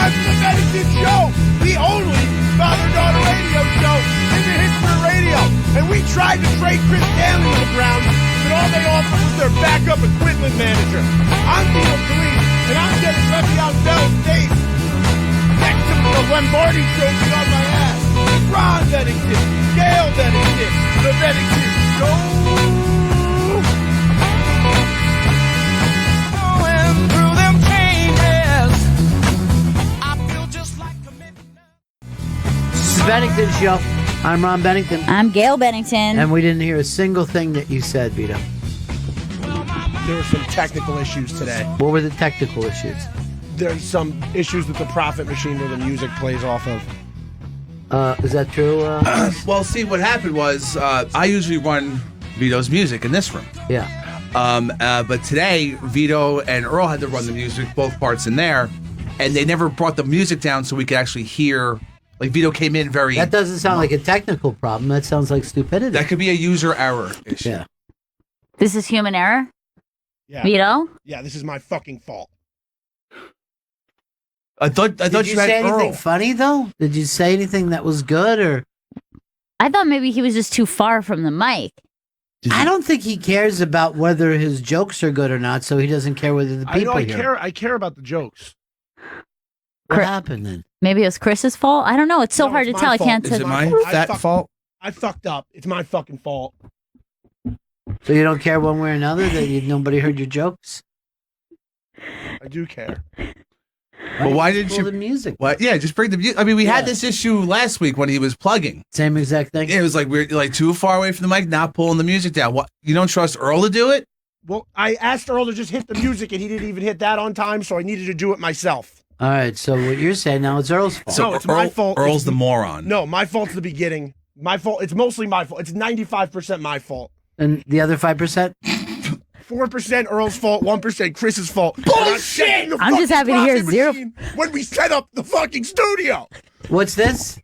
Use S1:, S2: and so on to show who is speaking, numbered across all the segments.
S1: on the Bennington Show, the only father-daughter radio show in the history of radio. And we tried to trade Chris Stanley to the Browns, but all they offered was their backup equipment manager. I'm Vito Calise, and I'm getting lucky on Bell's State. Next to the Lombardi trophy on my ass. Ron Bennington, Gail Bennington, the Bennington Show. Going through them changes, I feel just like
S2: This is the Bennington Show. I'm Ron Bennington.
S3: I'm Gail Bennington.
S2: And we didn't hear a single thing that you said, Vito.
S1: There were some technical issues today.
S2: What were the technical issues?
S1: There's some issues with the Prophet machine where the music plays off of.
S2: Is that true?
S4: Well, see, what happened was I usually run Vito's music in this room.
S2: Yeah.
S4: But today, Vito and Earl had to run the music, both parts in there, and they never brought the music down so we could actually hear. Like, Vito came in very...
S2: That doesn't sound like a technical problem. That sounds like stupidity.
S4: That could be a user error issue.
S2: Yeah.
S3: This is human error?
S1: Yeah.
S3: Vito?
S1: Yeah, this is my fucking fault.
S4: I thought
S2: Did you
S4: you had
S2: say anything
S4: Earl.
S2: funny, though? Did you say anything that was good, or...
S3: I thought maybe he was just too far from the mic.
S2: I don't think he cares about whether his jokes are good or not, so he doesn't care whether the people hear.
S1: I care about the jokes.
S2: What happened then?
S3: Maybe it was Chris's fault? I don't know. It's so hard to
S1: my
S3: tell. I
S1: fault.
S3: can't
S4: Is it
S3: tell.
S4: my fat fault?
S1: I fucked up. It's my fucking fault.
S2: So you don't care one way or another that nobody heard your jokes?
S1: I do care.
S4: But why didn't you...
S2: the music?
S4: What? Yeah, just bring the music. I mean, we had this issue last week when he was plugging.
S2: Same exact thing?
S4: It was like we're like too far away from the mic, not pulling the music down. What? You don't trust Earl to do it?
S1: Well, I asked Earl to just hit the music, and he didn't even hit that on time, so I needed to do it myself.
S2: All right, so what you're saying now, it's Earl's fault.
S4: So
S1: No, it's my fault.
S4: Earl's the moron.
S1: No, my fault's the beginning. My fault. It's mostly my fault. It's 95% my fault.
S2: And the other 5%?
S1: 4% Earl's fault, 1% Chris's fault.
S4: Bullshit!
S3: I'm just happy to hear zero.
S1: When we set up the fucking studio.
S2: What's this?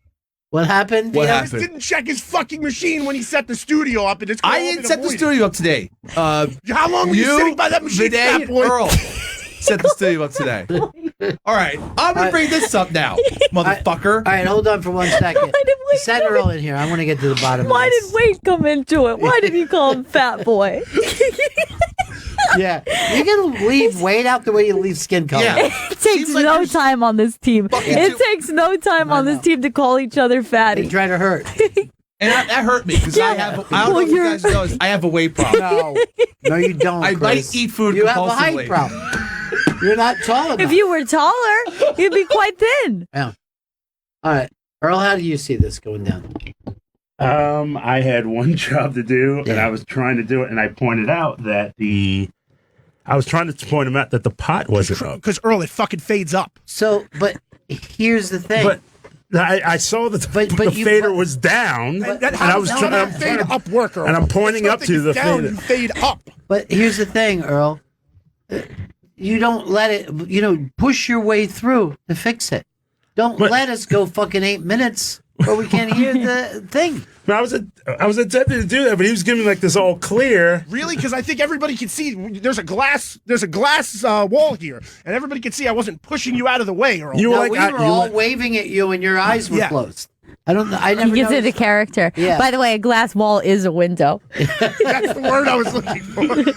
S2: What happened?
S4: What
S2: Vito?
S4: happened?
S1: Chris didn't check his fucking machine when he set the studio up, and it's
S4: I didn't set the studio up today.
S1: How long were you sitting by that machine,
S4: Today,
S1: fat boy?
S4: Earl set the studio up today. All right, I'm gonna bring this up now, motherfucker.
S2: All right, hold on for 1 second. Send Earl in here. I want to get to the bottom
S3: Why
S2: of
S3: did
S2: this.
S3: Wade come into it? Why did he call him fat boy?
S2: Yeah, you can leave Wade out the way you leave skin color.
S4: Yeah.
S3: It takes
S4: Seems like
S3: no
S4: there's
S3: time on this team.
S4: fucking
S3: It
S4: two-
S3: takes no time on this team to call each other
S2: They
S3: fatty.
S2: try to hurt.
S4: And that hurt me because I don't know if you guys know this, I have a weight problem.
S2: No, you don't.
S4: I might
S2: Chris.
S4: eat food
S2: You have a
S4: compulsively.
S2: height problem. You're not tall enough.
S3: If you were taller, you'd be quite thin.
S2: Yeah. All right, Earl, how do you see this going down?
S5: I had one job to do, and
S2: Yeah.
S5: I was trying to do it, and I pointed out that I was trying to point him out that the pot wasn't up.
S1: Because Earl, it fucking fades up.
S2: So, but here's the thing.
S5: But I saw that
S2: But
S5: the
S2: you-
S5: fader
S2: but-
S5: was down,
S1: And
S5: and
S1: how
S5: I was
S1: does
S5: trying.
S1: that fade up work, Earl?
S5: and I'm pointing
S1: If
S5: up to
S1: something
S5: the
S1: is down,
S5: fader.
S1: you fade up.
S2: But here's the thing, Earl. You don't let it, push your way through to fix it. Don't let us go fucking 8 minutes where we can't hear the thing.
S5: No, I was attempting to do that, but he was giving like this all clear.
S1: Really? Because I think everybody can see there's a glass wall here, and everybody can see I wasn't pushing you out of the way, Earl.
S5: You were
S2: No,
S5: like,
S2: we
S5: I-
S2: were
S5: you
S2: all
S5: were-
S2: waving at you and your eyes were
S1: Yeah.
S2: closed. I don't know. I never
S3: He gets into
S2: noticed.
S3: character.
S2: Yeah.
S3: By the way, a glass wall is a window.
S1: That's the word I was looking for.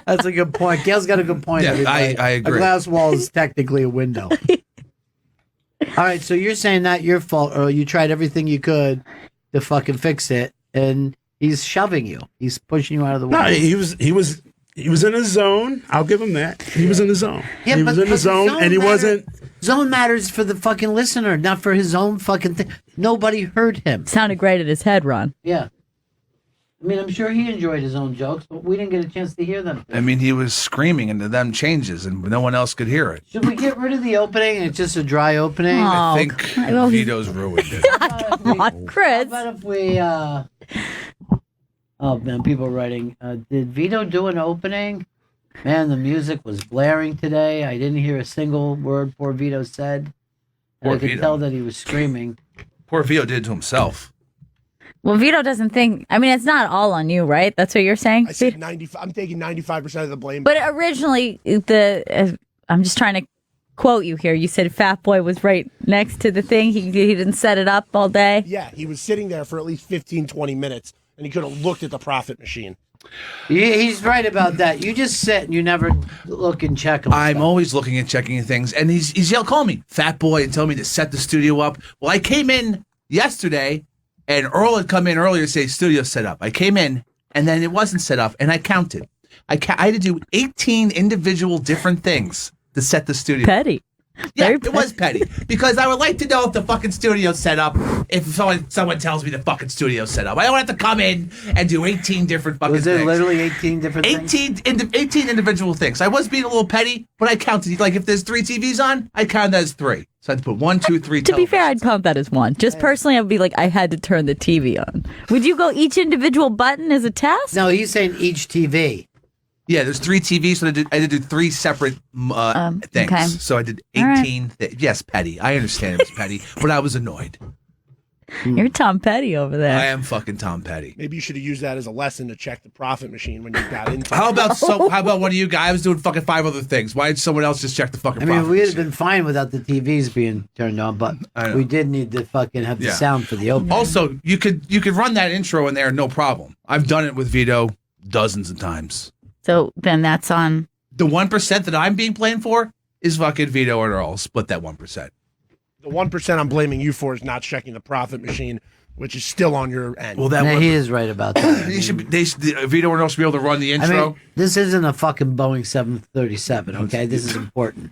S2: That's a good point. Gail's got a good point.
S4: Yeah,
S2: everybody.
S4: I agree.
S2: A glass wall is technically a window. All right, so you're saying not your fault, Earl. You tried everything you could to fucking fix it, and he's shoving you. He's pushing you out of the way.
S5: No, he was in his zone. I'll give him that. He was in his zone.
S2: Yeah,
S5: he
S2: but-
S5: was in
S2: but
S5: the zone, and he wasn't.
S2: Zone matters for the fucking listener, not for his own fucking thing. Nobody heard him.
S3: Sounded great in his head, Ron.
S2: Yeah. I mean, I'm sure he enjoyed his own jokes, but we didn't get a chance to hear them.
S4: I mean, he was screaming into them changes, and no one else could hear it.
S2: Should we get rid of the opening and it's just a dry opening?
S3: Oh,
S4: I think
S3: well, he's-
S4: Vito's ruined it.
S3: Come on, Chris.
S2: How about if we, oh man, people are writing, did Vito do an opening? Man, the music was blaring today. I didn't hear a single word poor Vito said. And
S4: Poor
S2: I could
S4: Vito.
S2: tell that he was screaming.
S4: Poor Vito did it to himself.
S3: Well, Vito doesn't think. I mean, it's not all on you, right? That's what you're saying.
S1: I said 95. I'm taking 95% of the blame.
S3: But originally, I'm just trying to quote you here. You said Fat Boy was right next to the thing. He didn't set it up all day.
S1: Yeah, he was sitting there for at least 15, 20 minutes, and he could have looked at the profit machine.
S2: He's right about that. You just sit and you never look and check him.
S4: I'm always looking and checking things, and he's calling me Fat Boy and telling me to set the studio up. Well, I came in yesterday, and Earl had come in earlier to say studio set up. I came in, and then it wasn't set up, and I counted. I had to do 18 individual different things to set the studio.
S3: Petty.
S4: Yeah,
S3: Very
S4: it was petty because I would like to know if the fucking studio's set up. If someone tells me the fucking studio's set up, I don't have to come in and do 18 different fucking
S2: Was there
S4: things.
S2: literally 18 different things?
S4: 18 individual things. I was being a little petty, but I counted. Like if there's 3 TVs on, I counted that as 3. So I had to put 1, 2, 3.
S3: To be fair, I'd count that as one. Just personally, I'd be like, I had to turn the TV on. Would you go each individual button as a test?
S2: No, he's saying each TV.
S4: Yeah, there's 3 TVs, so I did do 3 separate things.
S3: okay.
S4: So I did
S3: All
S4: 18. Yes, petty. I understand it was petty, but I was annoyed.
S3: You're Tom Petty over there.
S4: I am fucking Tom Petty.
S1: Maybe you should have used that as a lesson to check the profit machine when you got into
S4: How
S1: it.
S4: about one of you guys? I was doing fucking 5 other things. Why did someone else just check the fucking
S2: I mean,
S4: profit
S2: we'd have
S4: machine?
S2: been fine without the TVs being turned on, but
S4: I know.
S2: we did need to fucking have the
S4: Yeah.
S2: sound for the open.
S4: Also, you could run that intro in there, no problem. I've done it with Vito dozens of times.
S3: So then that's on.
S4: The 1% that I'm being blamed for is fucking Vito and Earl. Split that 1%.
S1: The 1% I'm blaming you for is not checking the profit machine, which is still on your end.
S4: Well, that
S2: Yeah,
S4: one,
S2: he is right about that.
S4: Vito and Earl should be able to run the
S2: I
S4: intro.
S2: mean, this isn't a fucking Boeing 737, okay? This is important.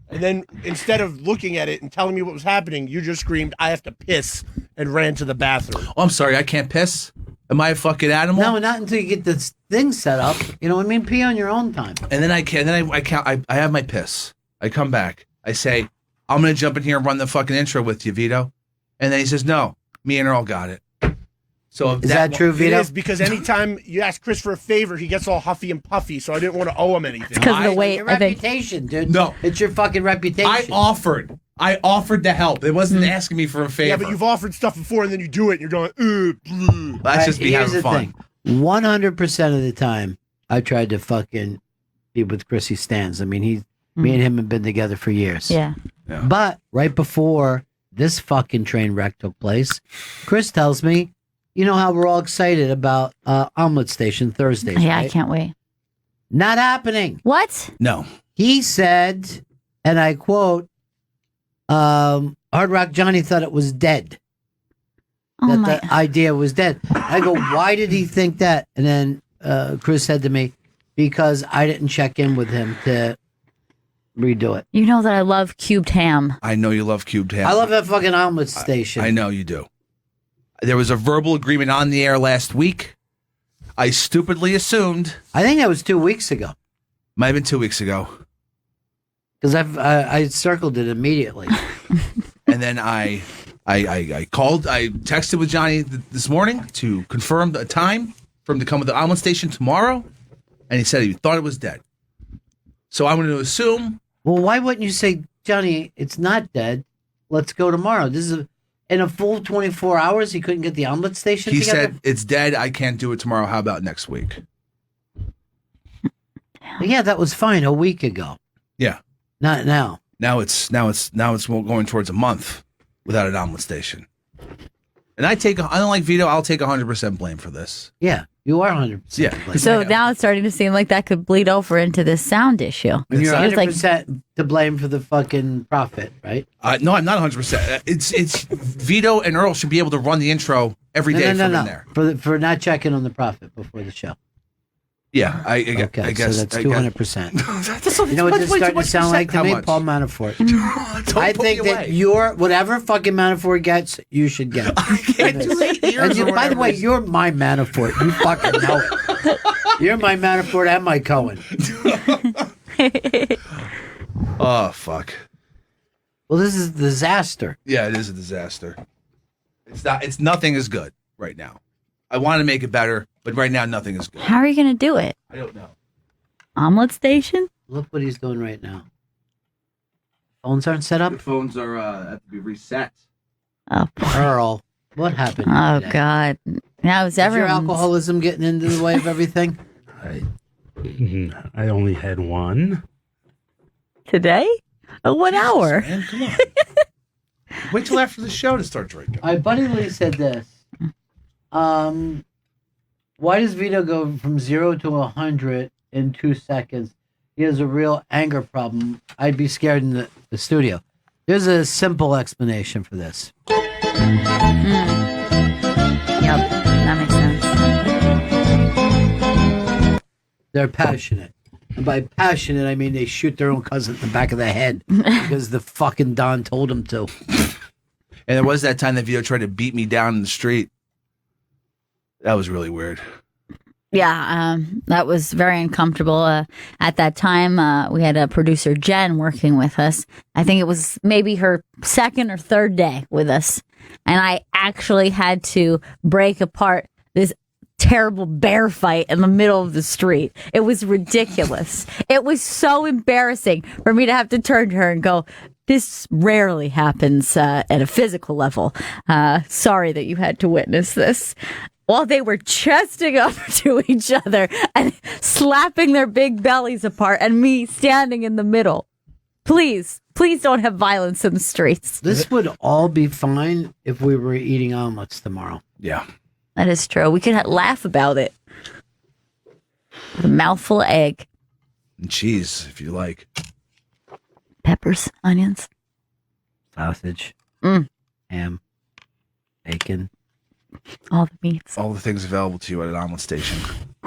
S1: And then instead of looking at it and telling me what was happening, you just screamed, "I have to piss," and ran to the bathroom.
S4: Oh, I'm sorry, I can't piss. Am I a fucking animal?
S2: No, not until you get this thing set up. You know what I mean? Pee on your own time.
S4: And then I can. Then I count. I have my piss. I come back. I say, I'm gonna jump in here and run the fucking intro with you, Vito. And then he says, no, me and Earl got it. So if
S2: Is that true,
S1: It
S2: Vito?
S1: is, because anytime you ask Chris for a favor, he gets all huffy and puffy, so I didn't want to owe him anything.
S3: Because of the weight,
S2: Your
S3: I think.
S2: reputation, dude.
S4: No.
S2: It's your fucking reputation.
S4: I offered to help. It wasn't asking me for a favor.
S1: Yeah, but you've offered stuff before, and then you do it, and you're going, bleh.
S4: That's just me
S2: Here's
S4: having
S2: the
S4: fun.
S2: thing. 100% of the time, I tried to fucking be with Chrissy Stans. I mean, me and him have been together for years.
S3: Yeah.
S2: But right before this fucking train wreck took place, Chris tells me, you know how we're all excited about Omelet Station Thursdays,
S3: Yeah,
S2: right?
S3: I can't wait.
S2: Not happening.
S3: What?
S4: No.
S2: He said, and I quote, Hard Rock Johnny thought it was dead.
S3: Oh
S2: That
S3: my.
S2: the idea was dead. I go, why did he think that? And then Chris said to me, because I didn't check in with him to redo it.
S3: You know that I love cubed ham.
S4: I know you love cubed ham.
S2: I love that fucking Omelet Station.
S4: I know you do. There was a verbal agreement on the air last week. I stupidly assumed.
S2: I think that was 2 weeks ago.
S4: Might have been 2 weeks ago.
S2: Because I circled it immediately.
S4: And then I called, I texted with Johnny this morning to confirm the time for him to come with the Omelet Station tomorrow. And he said he thought it was dead. So I'm going to assume.
S2: Well, why wouldn't you say, Johnny, it's not dead. Let's go tomorrow. This is in a full 24 hours. He couldn't get the Omelet Station
S4: He
S2: together.
S4: said it's dead. I can't do it tomorrow. How about next week?
S2: Yeah, that was fine a week ago.
S4: Yeah.
S2: Not now.
S4: Now it's going towards a month without an Omelet Station. And I don't like Vito. I'll take 100% blame for this.
S2: Yeah, you are 100%.
S4: Yeah.
S2: blame.
S3: So now it's starting to seem like that could bleed over into this sound issue.
S2: And you're
S3: It's like-
S2: 100% to blame for the fucking profit, right?
S4: No, I'm not 100%. It's Vito and Earl should be able to run the intro every day from in there.
S2: For not checking on the profit before the show.
S4: Yeah, I
S2: Okay,
S4: guess
S2: so that's
S4: I guess-
S2: 200%. You know what this is starting to sound like to
S4: How
S2: me?
S4: much?
S2: Paul Manafort.
S4: Don't
S2: I
S4: put
S2: think
S4: me
S2: that
S4: away.
S2: whatever fucking Manafort gets, you should get.
S4: I can't do 8 years
S2: And you,
S4: or
S2: by the
S4: whatever
S2: way,
S4: it is.
S2: you're my Manafort. You fucking know it. You're my Manafort and my Cohen.
S4: Oh fuck.
S2: Well, this is a disaster.
S4: Yeah, it is a disaster. It's nothing is good right now. I want to make it better, but right now nothing is good.
S3: How are you going to do it?
S4: I don't know.
S3: Omelet Station?
S2: Look what he's doing right now. Phones aren't set up.
S4: The phones are have to be reset.
S3: Oh,
S2: Earl, what happened?
S3: oh
S2: today?
S3: God. Now it's
S2: Is your
S3: everyone's.
S2: alcoholism getting into the way of everything?
S5: I only had one.
S3: Today? 1 hour.
S4: Man, come on. Wait till after the show to start drinking.
S2: All right, Buddy Lee said this. Why does Vito go from 0 to 100 in 2 seconds? He has a real anger problem. I'd be scared in the studio. There's a simple explanation for this.
S3: Yep, that makes sense.
S2: They're passionate. And by passionate, I mean they shoot their own cousin in the back of the head because the fucking Don told them to.
S4: And there was that time that Vito tried to beat me down in the street. That was really weird.
S3: Yeah, that was very uncomfortable. At that time, we had a producer, Jen, working with us. I think it was maybe her second or third day with us. And I actually had to break apart this terrible bear fight in the middle of the street. It was ridiculous. It was so embarrassing for me to have to turn to her and go, this rarely happens at a physical level. Sorry that you had to witness this. While they were chesting up to each other and slapping their big bellies apart and me standing in the middle. Please don't have violence in the streets.
S2: This would all be fine if we were eating omelets tomorrow.
S4: Yeah.
S3: That is true. We could laugh about it. With a mouthful of egg.
S4: And cheese, if you like.
S3: Peppers, onions.
S2: Sausage. Ham. Bacon.
S3: All the meats.
S4: All the things available to you at an omelet station.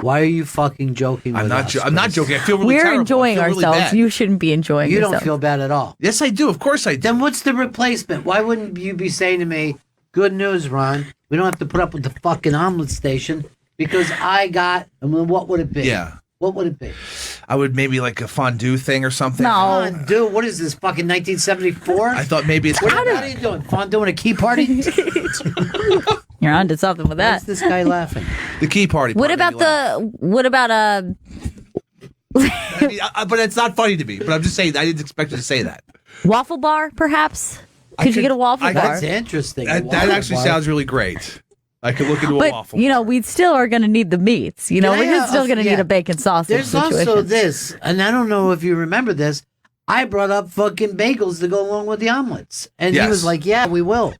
S2: Why are you fucking joking with
S4: I'm not.
S2: us,
S4: I'm not
S2: Chris?
S4: joking. I feel really
S3: We're
S4: terrible.
S3: enjoying
S4: I feel really
S3: ourselves.
S4: bad.
S3: You shouldn't be enjoying
S2: You
S3: yourself.
S2: don't feel bad at all.
S4: Yes, I do. Of course I do.
S2: Then what's the replacement? Why wouldn't you be saying to me, good news, Ron, we don't have to put up with the fucking omelet station because I got, I mean, what would it be?
S4: Yeah.
S2: What would it be?
S4: I would maybe like a fondue thing or something.
S3: No.
S2: Come on, dude, what is this, fucking 1974?
S4: I thought maybe it's.
S2: What are you doing? Fondue and a key party?
S3: You're onto something with that.
S2: What's this guy laughing?
S4: The key party.
S3: What
S4: part
S3: about
S4: made me
S3: what about
S4: laugh. But it's not funny to me. But I'm just saying, I didn't expect you to say that.
S3: waffle bar, perhaps? Could you
S4: could-
S3: get a waffle
S4: I-
S3: bar?
S2: That's interesting.
S4: That actually sounds really great. I could look into a
S3: But,
S4: waffle.
S3: you know, we still are going to need the meats. You know,
S2: Yeah,
S3: we're
S2: yeah,
S3: still going to
S2: yeah.
S3: need a bacon sausage
S2: There's
S3: situation.
S2: also this, and I don't know if you remember this. I brought up fucking bagels to go along with the omelets. And he
S4: Yes.
S2: was like, yeah, we will.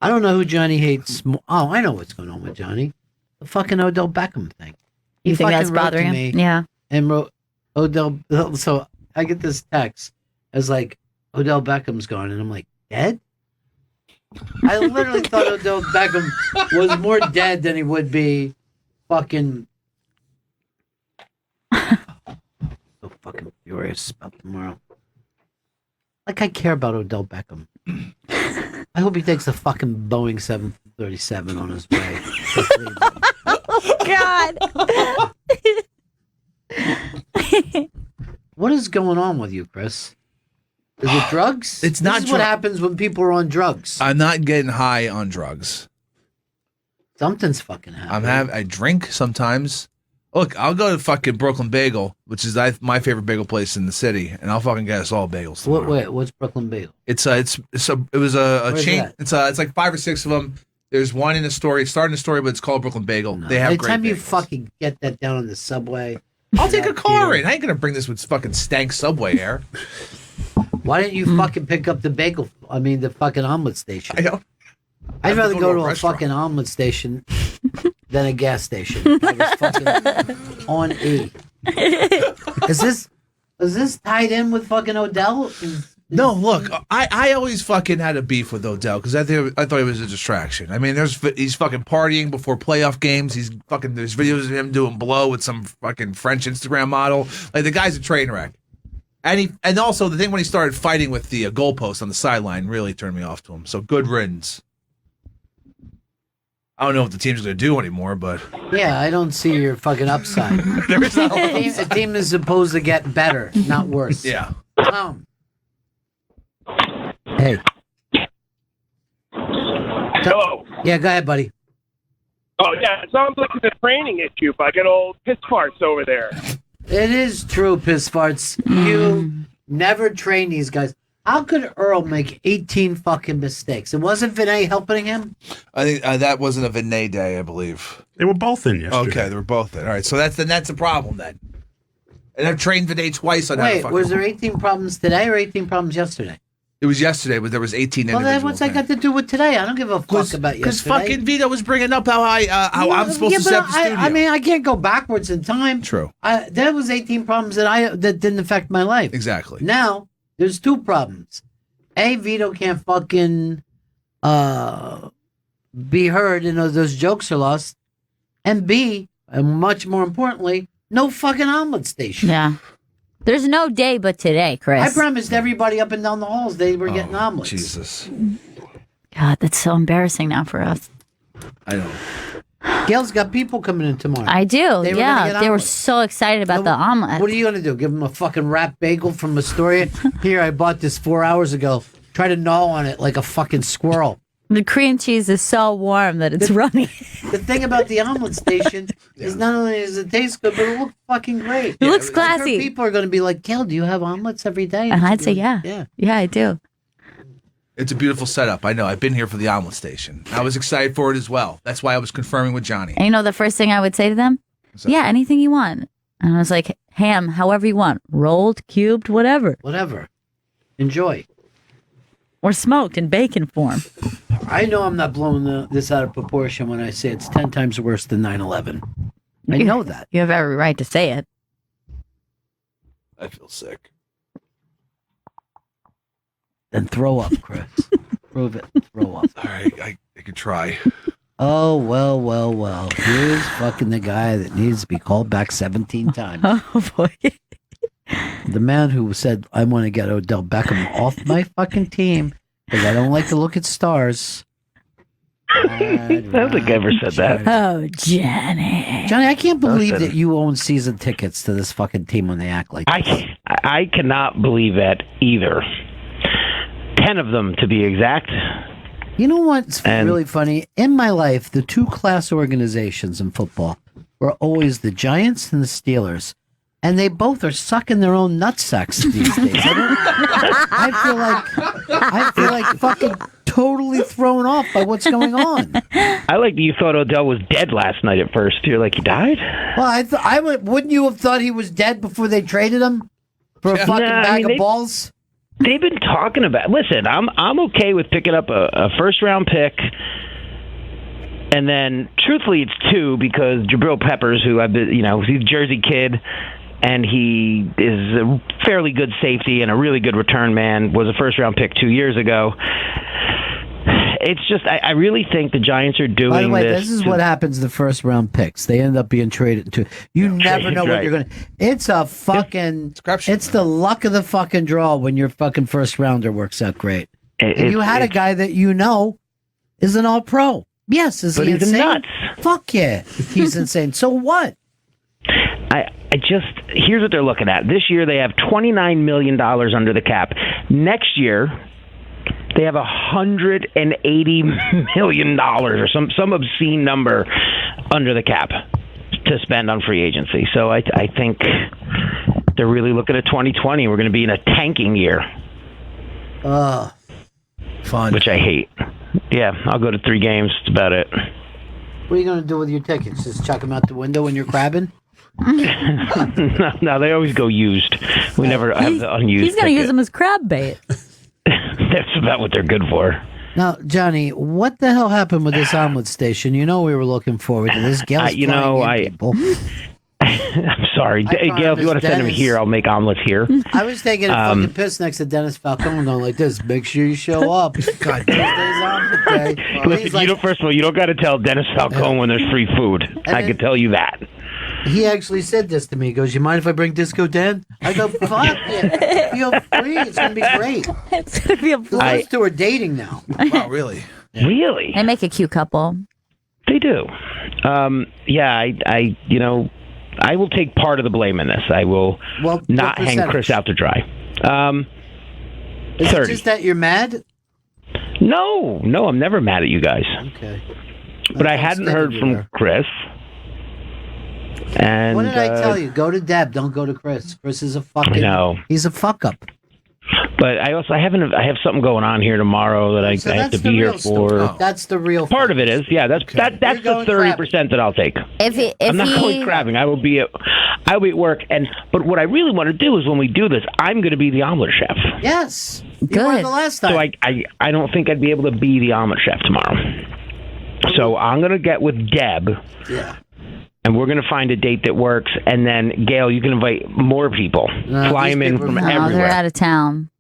S2: I don't know who Johnny hates more. Oh, I know what's going on with Johnny. The fucking Odell Beckham thing. He
S3: You think
S2: fucking
S3: that's
S2: wrote to
S3: bothering
S2: me
S3: him? Yeah.
S2: and wrote Odell. So I get this text as like, Odell Beckham's gone. And I'm like, dead? I literally thought Odell Beckham was more dead than he would be fucking. So fucking furious about tomorrow. Like I care about Odell Beckham. I hope he takes the fucking Boeing 737 on his way.
S3: God.
S2: What is going on with you, Chris? Is it drugs?
S4: It's not
S2: This is what
S4: dru-
S2: happens when people are on drugs.
S4: I'm not getting high on drugs.
S2: Something's fucking happening.
S4: I drink sometimes. Look, I'll go to fucking Brooklyn Bagel, which is my favorite bagel place in the city, and I'll fucking get us all bagels.
S2: What?
S4: tomorrow.
S2: Wait, what's Brooklyn Bagel?
S4: It was a
S2: Where's
S4: chain.
S2: that?
S4: It's like 5 or 6 of them. There's one in Astoria. It's starting in Astoria, but it's called Brooklyn Bagel.
S2: No.
S4: They have
S2: By the
S4: great
S2: time you
S4: bagels.
S2: fucking get that down on the subway,
S4: I'll take a
S2: that
S4: car
S2: beer.
S4: in. I ain't gonna bring this with fucking stank subway air.
S2: Why didn't you fucking pick up the fucking omelet station?
S4: I don't.
S2: I'd
S4: have to
S2: rather
S4: go
S2: go
S4: to
S2: to
S4: a
S2: a
S4: restaurant.
S2: fucking omelet station than a gas station. I was fucking on E. Is this tied in with fucking Odell?
S4: No, look, I always fucking had a beef with Odell because I thought he was a distraction. I mean, he's fucking partying before playoff games. There's videos of him doing blow with some fucking French Instagram model. Like the guy's a train wreck. And also the thing when he started fighting with the goalpost on the sideline really turned me off to him. So good riddance. I don't know what the team's going to do anymore, but
S2: Yeah, I don't see your fucking upside.
S4: there's no.
S2: A team is supposed to get better, not worse.
S4: Yeah.
S2: Hey.
S6: Hello.
S2: Yeah, go ahead, buddy.
S6: Oh, yeah, it sounds like it's a training issue if I get old piss farts over there.
S2: It is true, piss farts. You never train these guys. How could Earl make 18 fucking mistakes? It wasn't Vinay helping him?
S4: I think that wasn't a Vinay day, I believe.
S5: They were both in yesterday.
S4: Okay, they were both in. All right, so that's a problem then. And I've trained Vinay twice on how to
S2: Wait,
S4: fucking...
S2: was there 18 problems today or 18 problems yesterday?
S4: It was yesterday, but there was 18
S2: Well,
S4: individuals.
S2: then what's that got to do with today? I don't give a fuck about
S4: Because
S2: yesterday.
S4: fucking Vito was bringing up how I'm supposed to
S2: but
S4: set up the studio.
S2: I mean, I can't go backwards in time.
S4: True.
S2: There was 18 problems that didn't affect my life.
S4: Exactly.
S2: Now, there's 2 problems. A, Vito can't fucking be heard and those jokes are lost. And B, and much more importantly, no fucking omelet station.
S3: Yeah. There's no day but today, Chris.
S2: I promised everybody up and down the halls they were getting omelets.
S4: Jesus.
S3: God, that's so embarrassing now for us.
S4: I know.
S2: Gail's got people coming in tomorrow.
S3: I do.
S2: They were gonna
S3: Yeah.
S2: get
S3: They were
S2: omelets.
S3: so excited about the omelet.
S2: What are you going to do? Give them a fucking wrapped bagel from Astoria? Here, I bought this 4 hours ago. Try to gnaw on it like a fucking squirrel.
S3: The cream cheese is so warm that it's running.
S2: The thing about the omelet station is not only does it taste good, but it looks fucking great.
S3: It looks
S2: I'm
S3: classy.
S2: sure people are going to be like, Gail, do you have omelets every day?
S3: And I'd say, yeah.
S2: Yeah.
S3: Yeah, I do.
S4: It's a beautiful setup. I know. I've been here for the omelet station. I was excited for it as well. That's why I was confirming with Johnny.
S3: And you know the first thing I would say to them?
S4: that?
S3: Yeah, anything you want. And I was like, ham, however you want. Rolled, cubed, whatever.
S2: Whatever. Enjoy.
S3: Or smoked in bacon form.
S2: I know I'm not blowing this out of proportion when I say it's 10 times worse than 9/11. I know that.
S3: You have every right to say it.
S4: I feel sick.
S2: Then throw up, Chris. Prove it. Throw up.
S4: All right. I could try.
S2: Oh, well. Here's fucking the guy that needs to be called back 17 times.
S3: Oh, boy.
S2: The man who said, I want to get Odell Beckham off my fucking team because I don't like to look at stars.
S7: I don't think I ever said that.
S3: Oh, Johnny.
S2: Johnny, I can't believe
S7: Listen.
S2: that you own season tickets to this fucking team when they act like this.
S7: I cannot believe that either. 10 of them, to be exact.
S2: You know what's
S7: And-
S2: really funny? In my life, the 2 class organizations in football were always the Giants and the Steelers. And they both are sucking their own nutsacks these days. I feel like fucking totally thrown off by what's going on.
S7: I like that you thought Odell was dead last night at first. You're like, he died?
S2: Well, wouldn't you have thought he was dead before they traded him for a fucking
S7: Nah, I
S2: bag
S7: mean,
S2: of balls?
S7: They've been talking about. Listen, I'm okay with picking up a first round pick, and then truthfully, it's 2 because Jabril Peppers, who I've been, he's a Jersey kid, and he is a fairly good safety and a really good return man. Was a first round pick 2 years ago. It's just, I really think the Giants are doing
S2: By the way,
S7: this.
S2: this is what happens to first round picks. They end up being traded to. You never know what
S7: right.
S2: you're going to. It's a fucking.
S4: crapshoot,
S2: It's the luck of the fucking draw when your fucking first rounder works out great. And you had a guy that is an all pro. Yes, is
S7: But
S2: he
S7: he's
S2: insane?
S7: nuts.
S2: Fuck yeah, he's insane. So what?
S7: I just, here's what they're looking at. This year they have $29 million under the cap. Next year they have $180 million or some obscene number under the cap to spend on free agency. So I think they're really looking at 2020. We're going to be in a tanking year,
S2: Fun.
S7: which I hate. Yeah, I'll go to 3 games. That's about it.
S2: What are you going to do with your tickets? Just chuck them out the window when you're crabbing?
S7: No, they always go used. We never have the unused.
S3: He's going to use
S7: ticket.
S3: them as crab bait.
S7: That's about what they're good for.
S2: Now, Johnny, what the hell happened with this omelet station? You know we were looking forward to this. Gail's people.
S7: I'm sorry.
S2: I
S7: Gail, if you want to send him
S2: Dennis-
S7: here, I'll make omelets here.
S2: I was taking a fucking piss next to Dennis Falcone going like this. Make sure you show up. God, Tuesday's omelet day.
S7: Listen,
S2: He's like-
S7: first of all, you don't got to tell Dennis Falcone when there's free food. I
S2: then-
S7: can tell you that.
S2: He actually said this to me. He goes, you mind if I bring Disco Dan? I go, fuck yeah. Feel free. It's going to be great.
S3: It's going to be a
S2: Those 2 are dating now.
S4: Wow, really?
S7: Really?
S3: They make a cute couple.
S7: They do. Yeah, I will take part of the blame in this. I will
S2: Well,
S7: not
S2: what
S7: hang
S2: percentage?
S7: Chris out to dry.
S2: Is
S7: 30.
S2: it just that you're mad?
S7: No, I'm never mad at you guys.
S2: Okay.
S7: But I hadn't heard from Chris. And
S2: What did I tell you? Go to Deb. Don't go to Chris. Chris is a fucking.
S7: No.
S2: He's a fuck up.
S7: But I have something going on here tomorrow that
S2: So
S7: I have
S2: that's
S7: to
S2: the
S7: be here
S2: real story.
S7: for.
S2: That's the real.
S7: Part of it is, yeah. That's
S2: You're
S7: the
S2: going
S7: 30% that I'll take.
S3: If
S7: I'm not going crabbing. I will be. I'll be at work, but what I really want to do is when we do this, I'm going to be the omelet chef.
S2: Yes. You
S3: Good.
S2: won the last time.
S7: So I don't think I'd be able to be the omelet chef tomorrow. So I'm going to get with Deb.
S2: Yeah.
S7: And we're going to find a date that works. And then, Gail, you can invite more people.
S2: No,
S7: Fly
S2: these
S7: them in
S2: people
S7: from
S2: are- No,
S3: Oh, they're
S7: everywhere.
S3: out of town.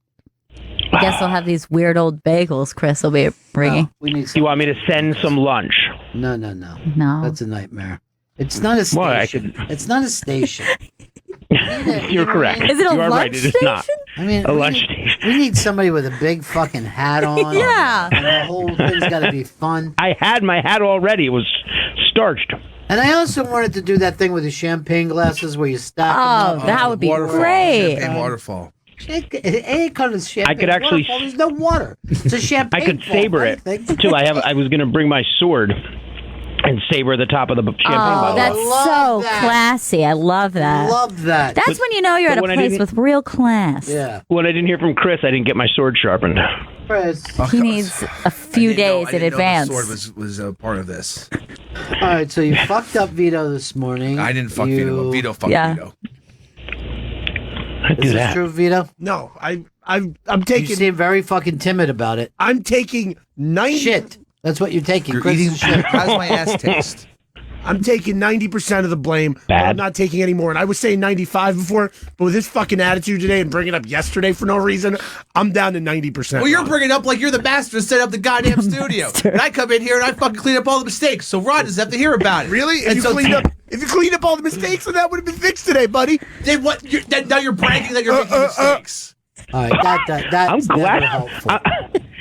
S3: I guess they'll have these weird old bagels Chris will be bringing.
S2: No, we need
S7: You want me to send some lunch?
S2: No.
S3: No.
S2: That's a nightmare. It's not a
S7: Well, I
S2: station. It's not a station.
S7: You're correct.
S3: Is it a
S7: you are
S3: lunch
S7: right. It is not.
S2: I mean,
S7: A
S2: we
S7: lunch
S2: need,
S7: station.
S2: we need somebody with a big fucking hat on.
S3: Yeah.
S2: And the whole thing's got to be fun.
S7: I had my hat already. It was starched.
S2: And I also wanted to do that thing with the champagne glasses where you stack
S3: Oh,
S2: them up.
S3: that would be
S4: Waterfall.
S3: great.
S4: Champagne waterfall.
S2: It ain't called a champagne
S7: I could actually-
S2: waterfall. There's no water. It's a champagne
S7: I could
S2: fall,
S7: saber
S2: I
S7: it
S2: think.
S7: too. I was going to bring my sword and saber the top of the champagne
S3: Oh,
S7: bottle.
S3: that's
S2: love
S3: so
S2: that.
S3: classy. I love that.
S2: Love that.
S3: That's when you know you're at a
S7: when I
S3: place
S7: didn't-
S3: with real class.
S2: Yeah.
S7: When I didn't hear from Chris, I didn't get my sword sharpened.
S2: Chris.
S3: He needs a few days in advance.
S4: The sword was a part of this.
S2: All right, so you fucked up Vito this morning.
S4: I didn't fuck Vito, but Vito fucked
S3: Yeah.
S4: Vito.
S7: I
S2: Is
S7: do
S2: this
S7: that.
S2: true, Vito?
S1: No, I'm
S2: You
S1: taking
S2: seem very fucking timid about it.
S1: I'm taking 90
S2: Shit. That's what you're taking.
S4: You're
S2: Chris
S4: eating
S2: is shit.
S4: How's my ass taste?
S1: I'm taking 90% of the blame. But
S7: Bad.
S1: I'm not taking any more. And I was saying 95 before, but with this fucking attitude today and bringing it up yesterday for no reason, I'm down to 90%.
S4: Well, you're bringing it up like you're the master to set up the goddamn studio. And I come in here and I fucking clean up all the mistakes. So Rod doesn't have to hear about it.
S1: Really?
S4: And so
S1: If you cleaned up all the mistakes, then that would have been fixed today, buddy.
S4: then what? Now you're bragging that you're making mistakes.
S2: All right, that's
S7: I'm glad.
S2: never helpful.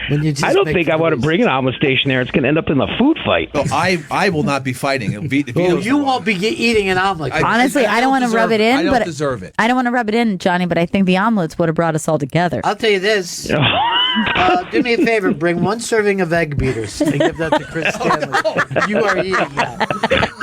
S2: When you just
S7: I don't
S2: make
S7: think I want to
S2: noise.
S7: bring an omelet station there. It's going to end up in a food fight.
S4: No, I will not be fighting. It'll be,
S2: Well, you won't be eating an omelet.
S3: Honestly, I don't want to
S4: deserve
S3: rub it in,
S4: I don't
S3: but
S4: deserve it.
S3: I don't want to rub it in, Johnny, but I think the omelets would have brought us all together.
S2: I'll tell you this. Do me a favor. Bring one serving of egg beaters and give that to Chris Stanley. You are eating that.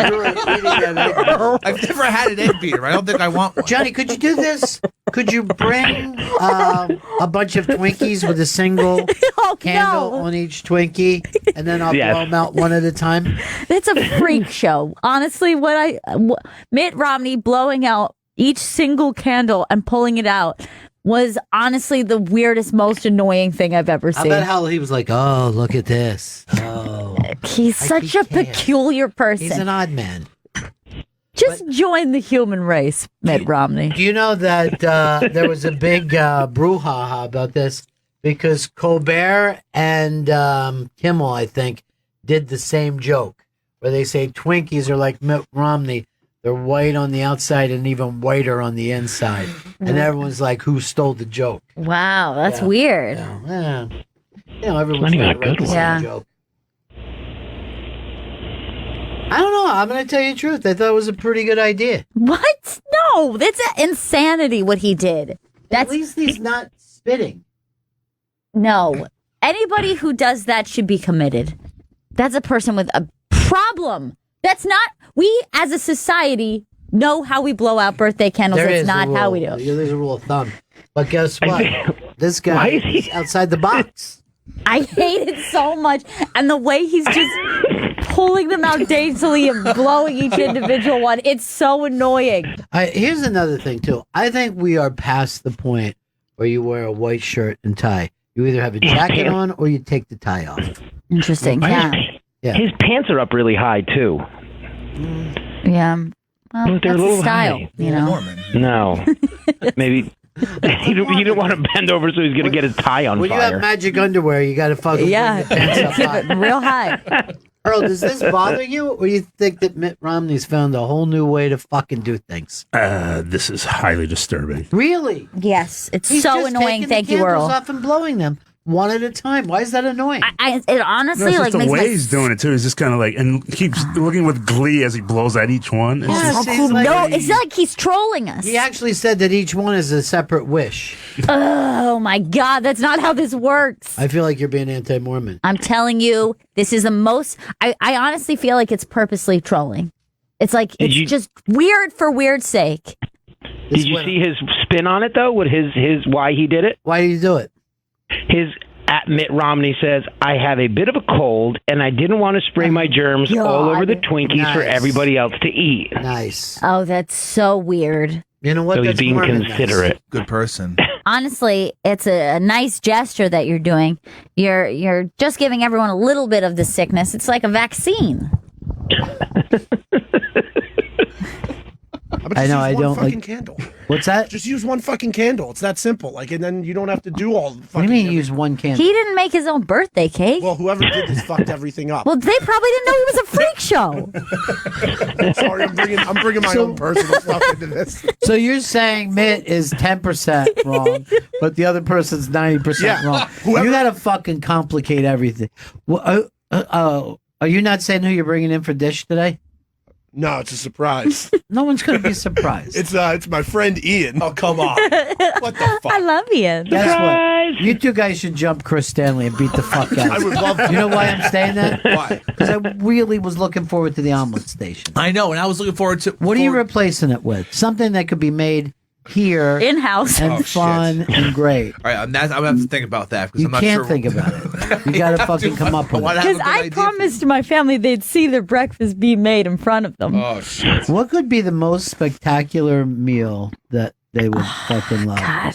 S2: You are eating that egg beater.
S4: I've never had an egg beater. I don't think I want one.
S2: Johnny, could you do this? Could you bring a bunch of Twinkies with a single
S3: Oh,
S2: candle
S3: no.
S2: on each Twinkie, and then I'll
S7: Yes.
S2: blow them out one at a time?
S3: It's a freak show. Honestly, Mitt Romney blowing out each single candle and pulling it out was honestly the weirdest, most annoying thing I've ever
S2: I
S3: seen.
S2: bet how he was like, "Oh, look at this! Oh,
S3: He's
S2: I
S3: such a
S2: can't.
S3: peculiar
S2: he's
S3: person.
S2: an odd man."
S3: Just join the human race, Mitt Romney.
S2: Do you know that there was a big brouhaha about this because Colbert and Kimmel, I think, did the same joke where they say Twinkies are like Mitt Romney. They're white on the outside and even whiter on the inside. And everyone's like, who stole the joke?
S3: Wow, that's
S2: Yeah.
S3: weird.
S2: Yeah. You know, everyone's
S7: Not even
S2: got
S7: a
S2: to write
S7: good
S2: the same
S3: one. Yeah.
S2: joke. I don't know. I'm going to tell you the truth. I thought it was a pretty good idea.
S3: What? No, that's insanity what he did.
S2: At
S3: That's
S2: least he's not spitting.
S3: no. Anybody who does that should be committed. That's a person with a problem. That's not, we as a society know how we blow out birthday candles.
S2: There
S3: That's
S2: is
S3: not
S2: a rule.
S3: how we do it.
S2: There's a rule of thumb. But guess
S7: I
S2: what?
S7: think-
S2: This
S7: Why
S2: guy
S7: is he-
S2: is outside the box.
S3: I hate it so much. And the way he's just pulling them out daintily and blowing each individual one, it's so annoying.
S2: Here's another thing, too. I think we are past the point where you wear a white shirt and tie. You either have a jacket on or you take the tie off.
S3: Interesting. Yeah.
S2: Yeah.
S7: His pants are up really high too.
S3: Yeah. Well,
S7: They're a
S3: that's
S7: little
S3: the style,
S7: high.
S3: you know.
S4: Norman.
S7: No, maybe he didn't want to bend over, so he's going to get his tie on
S2: When you
S7: fire.
S2: have magic underwear, you got to fucking
S3: Yeah.
S2: bring the pants
S3: Keep
S2: up
S3: it
S2: high.
S3: real high.
S2: Earl, does this bother you, or you think that Mitt Romney's found a whole new way to fucking do things?
S5: This is highly disturbing.
S2: Really?
S3: Yes. It's
S2: He's
S3: so
S2: just
S3: annoying.
S2: taking
S3: Thank
S2: the
S3: you,
S2: candles
S3: Earl.
S2: off and blowing them one at a time. Why is that annoying?
S3: It
S5: No,
S3: honestly
S5: it's
S3: like
S5: just the
S3: makes
S5: way
S3: my
S5: he's doing it too. He's just kind of like and keeps looking with glee as he blows at each one. It's
S2: Yes,
S5: just,
S2: he's like-
S3: no, it's like he's trolling us.
S2: He actually said that each one is a separate wish.
S3: Oh my God, that's not how this works.
S2: I feel like you're being anti-Mormon.
S3: I'm telling you, this is the most. I honestly feel like it's purposely trolling. It's like it's
S7: you-
S3: just weird for weird's sake.
S7: Did you see his spin on it though? With his why he did it?
S2: Why do you do it?
S7: His At Mitt Romney says, I have a bit of a cold, and I didn't want to spray my germs all over the Twinkies for
S2: Nice.
S7: everybody else to eat.
S2: Nice.
S3: Oh, that's so weird.
S2: You know what?
S7: So he's
S2: That's
S7: being
S2: more than nice.
S7: considerate.
S4: Good person.
S3: Honestly, it's a nice gesture that you're doing. You're just giving everyone a little bit of the sickness. It's like a vaccine.
S2: I know, I
S1: One
S2: don't
S1: fucking
S2: like-
S1: candle.
S2: What's that?
S1: Just use one fucking candle. It's that simple. Like, and then you don't have to do all the
S2: What do
S1: fucking.
S2: you mean use one candle?
S3: He didn't make his own birthday cake.
S1: Well, whoever did this fucked everything up.
S3: Well, they probably didn't know he was a freak show.
S1: Sorry, I'm bringing my own personal stuff into this.
S2: So you're saying Mitt is 10% wrong, but the other person's 90%
S1: Yeah.
S2: wrong.
S1: Whoever-
S2: You gotta fucking complicate everything. Well, are you not saying who you're bringing in for Dish today?
S1: No, it's a surprise.
S2: No one's gonna be surprised.
S1: It's my friend Ian. Oh, come on. What the fuck?
S3: I love Ian.
S2: Guess
S7: Surprise!
S2: what? You two guys should jump Chris Stanley and beat the fuck out.
S1: I would love to.
S2: You know why I'm saying that?
S4: Why?
S2: Because I really was looking forward to the omelet station.
S4: I know, and I was looking forward to.
S2: What are you replacing it with? Something that could be made here
S3: In-house.
S2: and
S4: Oh, shit.
S2: fun and great.
S4: All right, I'm gonna have to think about that because
S2: You
S4: I'm not
S2: can't
S4: sure.
S2: think about it. You gotta fucking come up with
S4: Why
S2: it.
S4: not have a
S8: Because
S4: good
S8: I
S4: idea for
S8: promised my family they'd see their breakfast be made in front of them.
S4: you. Oh shit!
S2: What could be the most spectacular meal that they would fucking love?
S3: God.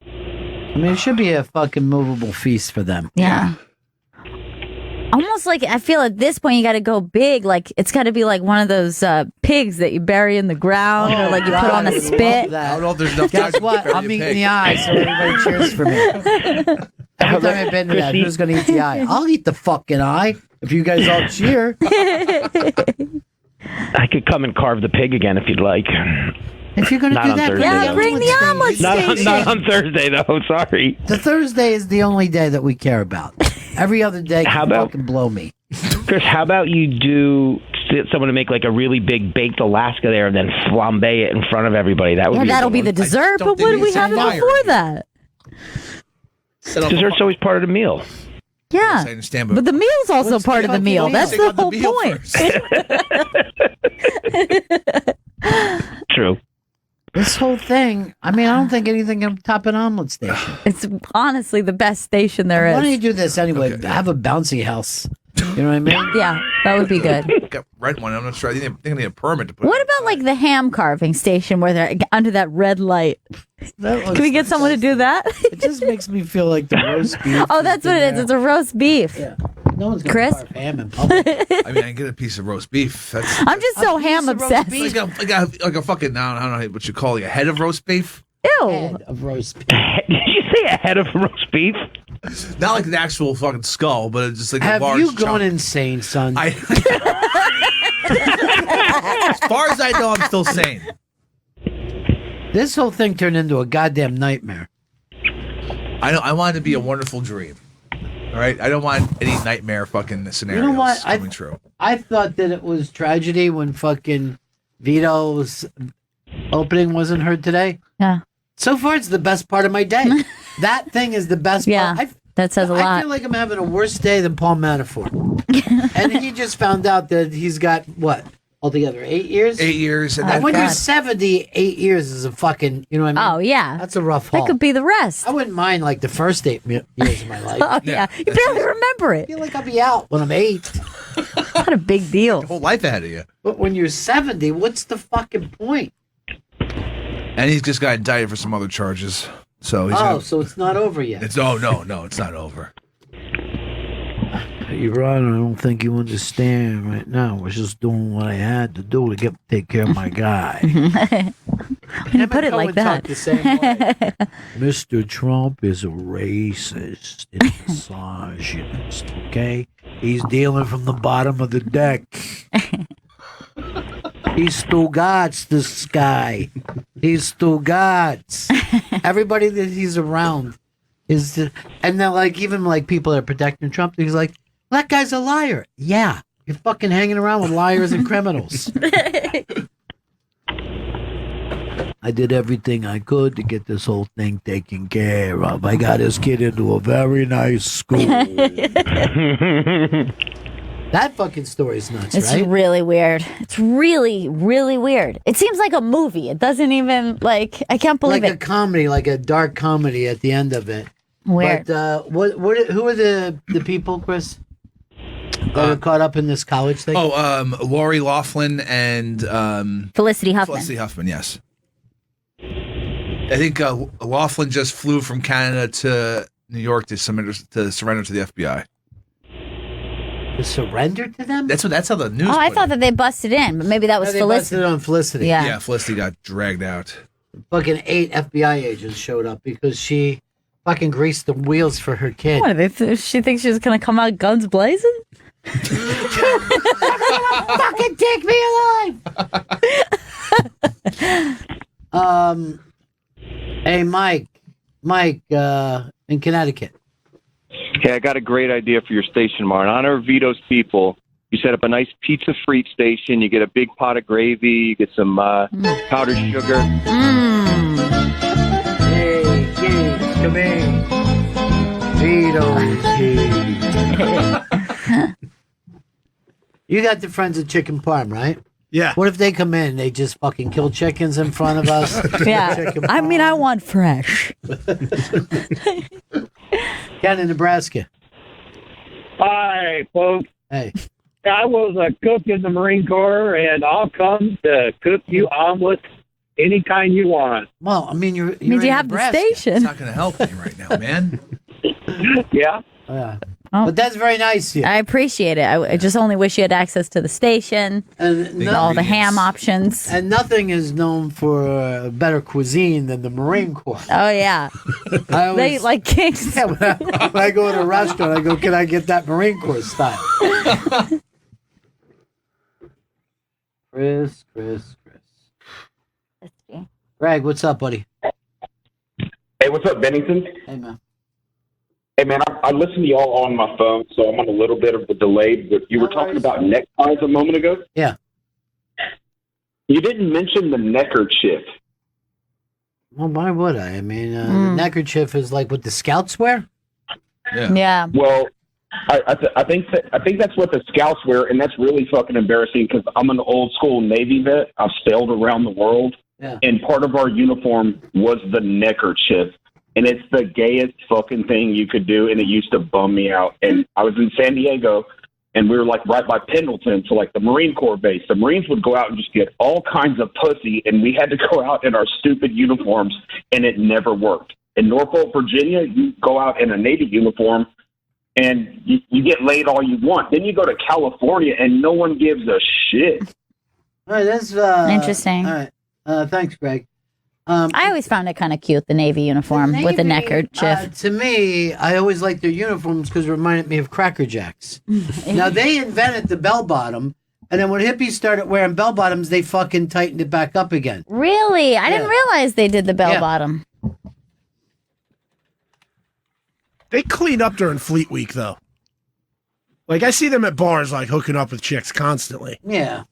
S2: I mean, it should be a fucking movable feast for them.
S3: Yeah. Almost like I feel at this point you got to go big. Like it's got to be like one of those pigs that you bury in the ground or like you put on a
S2: God,
S3: spit.
S2: love
S4: I
S2: that.
S4: don't know if there's enough time
S2: Guess
S4: to
S2: what?
S4: bury
S2: I'm
S4: a
S2: eating
S4: pig.
S2: the eye, so everybody cheers for me. Every time I've been to that, who's going to eat the eye? I'll eat the fucking eye if you guys all cheer.
S7: I could come and carve the pig again if you'd like.
S2: If you're going to
S7: Not
S2: do
S7: on
S2: that,
S7: Thursday,
S3: Yeah,
S7: though.
S3: bring the omelet
S7: Not
S3: station.
S7: not on Thursday though. Sorry.
S2: The Thursday is the only day that we care about. Every other day
S7: How
S2: can
S7: about-
S2: fucking blow me.
S7: Chris, how about you get someone to make like a really big baked Alaska there and then flambe it in front of everybody? That would
S3: Yeah,
S7: be
S3: that'll
S7: a
S3: be
S7: good
S3: the
S7: one.
S3: dessert.
S4: don't
S3: But
S4: think
S3: what do we
S4: it's
S3: have it
S4: fire.
S3: before that?
S4: Set up
S7: Dessert's always part of the meal.
S3: Yeah.
S4: I understand,
S3: But the meal's also
S2: What's
S3: part of the
S2: fucking
S3: meal.
S2: meal?
S3: That's
S4: Take
S3: the
S4: out
S3: whole
S4: meal
S3: point.
S4: first.
S7: True.
S2: This whole thing, I mean, I don't think anything can top an omelet station.
S3: It's honestly the best station there
S2: Why don't you
S3: is.
S2: do this anyway?
S4: Okay.
S2: Have a bouncy house. You know what I mean?
S3: Yeah, that would be good.
S4: Got rent one. I'm not sure. I think I need a permit to put.
S3: What
S4: it
S3: about like the ham carving station where they're under that red light?
S2: That
S3: Can we get someone to do that?
S2: It just makes me feel like the roast beef.
S3: Oh, that's what it is. It's a roast beef.
S2: Yeah. No one's gonna
S3: Chris?
S2: carve ham in public.
S4: I mean, I can get a piece of roast beef. That's
S3: I'm just so
S2: A piece
S3: ham
S2: of roast
S3: obsessed.
S2: beef?
S4: like a fucking. I don't know what you call it. A head of roast beef.
S3: Ew.
S2: Head of roast beef.
S7: Did you say a head of roast beef?
S4: Not like the actual fucking skull, but it's just like
S2: Have
S4: a large
S2: you gone
S4: chunk.
S2: insane, son?
S4: As far as I know, I'm still sane.
S2: This whole thing turned into a goddamn nightmare.
S4: I know. I want it to be a wonderful dream. All right. I don't want any nightmare fucking scenarios
S2: what?
S4: coming true.
S2: I thought that it was tragedy when fucking Vito's opening wasn't heard today.
S3: Yeah.
S2: So far, it's the best part of my day. That thing is the best
S3: Yeah.
S2: part.
S3: That says a
S2: I
S3: lot.
S2: feel like I'm having a worse day than Paul Manafort. And he just found out that he's got, what, altogether, 8 years?
S4: 8 years, and
S3: Oh,
S4: then
S2: When you're
S3: God.
S2: 70, 8 years is a fucking, you know what I mean?
S3: Oh, yeah.
S2: That's a rough
S3: That
S2: haul.
S3: could be the rest.
S2: I wouldn't mind, like, the first 8 years of my life.
S3: Oh, yeah. You barely remember
S2: I
S3: it.
S2: feel like I'll be out when I'm 8.
S3: Not a big deal.
S4: whole life ahead of you.
S2: But when you're 70, what's the fucking point?
S4: And he's just got indicted for some other charges. So he's
S2: Oh,
S4: gonna,
S2: so it's not over yet.
S4: it's no, it's not over.
S2: Hey, Ron, I don't think you understand right now. I was just doing what I had to do to take care of my guy.
S3: When you put it like that.
S2: The same way. Mr. Trump is a racist and misogynist, okay? He's dealing from the bottom of the deck. He still got this guy. He still got everybody that he's around and then like even like people that are protecting Trump. He's like, that guy's a liar. Yeah, you're fucking hanging around with liars and criminals. I did everything I could to get this whole thing taken care of. I got his kid into a very nice school. That fucking story is nuts,
S3: It's
S2: right?
S3: really weird. It's really, really weird. It seems like a movie. It doesn't even, like, I can't believe
S2: Like a
S3: it.
S2: comedy, like a dark comedy at the end of it.
S3: Weird.
S2: But who are the people, Chris, that are caught up in this college thing?
S4: Lori Loughlin and
S3: Felicity Huffman.
S4: Felicity Huffman, yes. I think Loughlin just flew from Canada to New York to surrender to the FBI.
S2: To surrender to them?
S4: That's how the news.
S3: I thought that they busted in, but maybe that was
S2: They
S3: Felicity.
S2: busted on Felicity.
S3: Yeah.
S4: Yeah, Felicity got dragged out.
S2: Fucking 8 FBI agents showed up because she fucking greased the wheels for her kid.
S8: What, she thinks she's going to come out guns blazing?
S2: Fucking take me alive! Hey, Mike, in Connecticut.
S9: Hey, I got a great idea for your station, Mar. In honor of Vito's people, you set up a nice pizza frite station. You get a big pot of gravy. You get some powdered sugar.
S2: Hey, kids, come in. Vito's here. You got the friends of Chicken Parm, right?
S1: Yeah.
S2: What if they come in, they just fucking kill chickens in front of us?
S8: Yeah.
S2: Chicken
S8: I mean, I
S2: parm.
S8: want fresh.
S2: Ken in Nebraska.
S10: Hi, folks.
S2: Hey.
S10: I was a cook in the Marine Corps, and I'll come to cook you omelets any kind you want.
S2: Well, I mean, you're
S8: I mean, do you
S2: in
S8: have the
S2: Nebraska.
S4: It's
S8: station?
S4: not going to help me right now, man.
S10: Yeah.
S2: Yeah.
S8: Oh.
S2: But that's very nice. Yeah.
S3: I appreciate it. I just only wish you had access to the station,
S2: And,
S3: all the ham options.
S2: and nothing is known for better cuisine than the Marine Corps.
S3: Oh yeah,
S2: I
S3: they
S2: always,
S3: eat like kings.
S2: yeah, when I go to a restaurant, I go, can I get that Marine Corps style? Chris. Greg, what's up, buddy?
S11: Hey, what's up, Bennington?
S2: Hey, man.
S11: Hey, man, I listened to y'all on my phone, so I'm on a little bit of a delay, but you were talking about neckties a moment ago?
S2: Yeah.
S11: You didn't mention the neckerchief.
S2: Well, why would I? I mean, the neckerchief is like what the scouts wear?
S3: Yeah.
S11: Well, I think that's what the scouts wear, and that's really fucking embarrassing because I'm an old school Navy vet. I've sailed around the world, and part of our uniform was the neckerchief. And it's the gayest fucking thing you could do, and it used to bum me out. And I was in San Diego, and we were like right by Pendleton, so like the Marine Corps base. The Marines would go out and just get all kinds of pussy, and we had to go out in our stupid uniforms, and it never worked. In Norfolk, Virginia, you go out in a Navy uniform, and you get laid all you want. Then you go to California, and no one gives a shit.
S2: All right, that's
S3: Interesting.
S2: All right, thanks, Greg.
S3: I always found it kind of cute, the Navy uniform with the neckerchief.
S2: To me, I always liked their uniforms because it reminded me of Cracker Jacks. Now, they invented the bell bottom, and then when hippies started wearing bell bottoms, they fucking tightened it back up again.
S3: Really? I didn't realize they did the bell bottom.
S1: They clean up during Fleet Week, though. Like, I see them at bars, like, hooking up with chicks constantly.
S2: Yeah.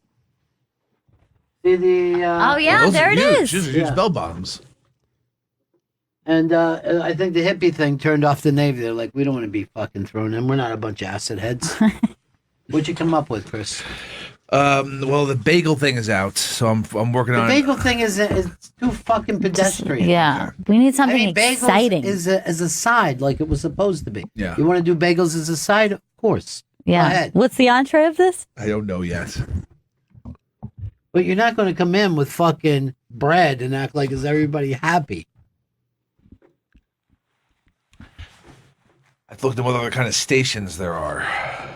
S2: See the,
S3: Oh, yeah, there it is.
S4: Those are huge bell bottoms.
S2: And I think the hippie thing turned off the Navy. They're like, we don't want to be fucking thrown in. We're not a bunch of acid heads. What'd you come up with, Chris?
S4: Well, the bagel thing is out, so I'm working
S2: The
S4: on
S2: bagel thing is too fucking pedestrian.
S3: Yeah. We need something
S2: bagels
S3: exciting.
S2: is as a side, like it was supposed to be.
S4: Yeah.
S2: You want to do bagels as a side? Of course. Go
S3: Yeah.
S2: ahead.
S8: What's the entree of this?
S4: I don't know yet.
S2: But you're not going to come in with fucking bread and act like is everybody happy.
S4: I've looked at what other kind of stations there are.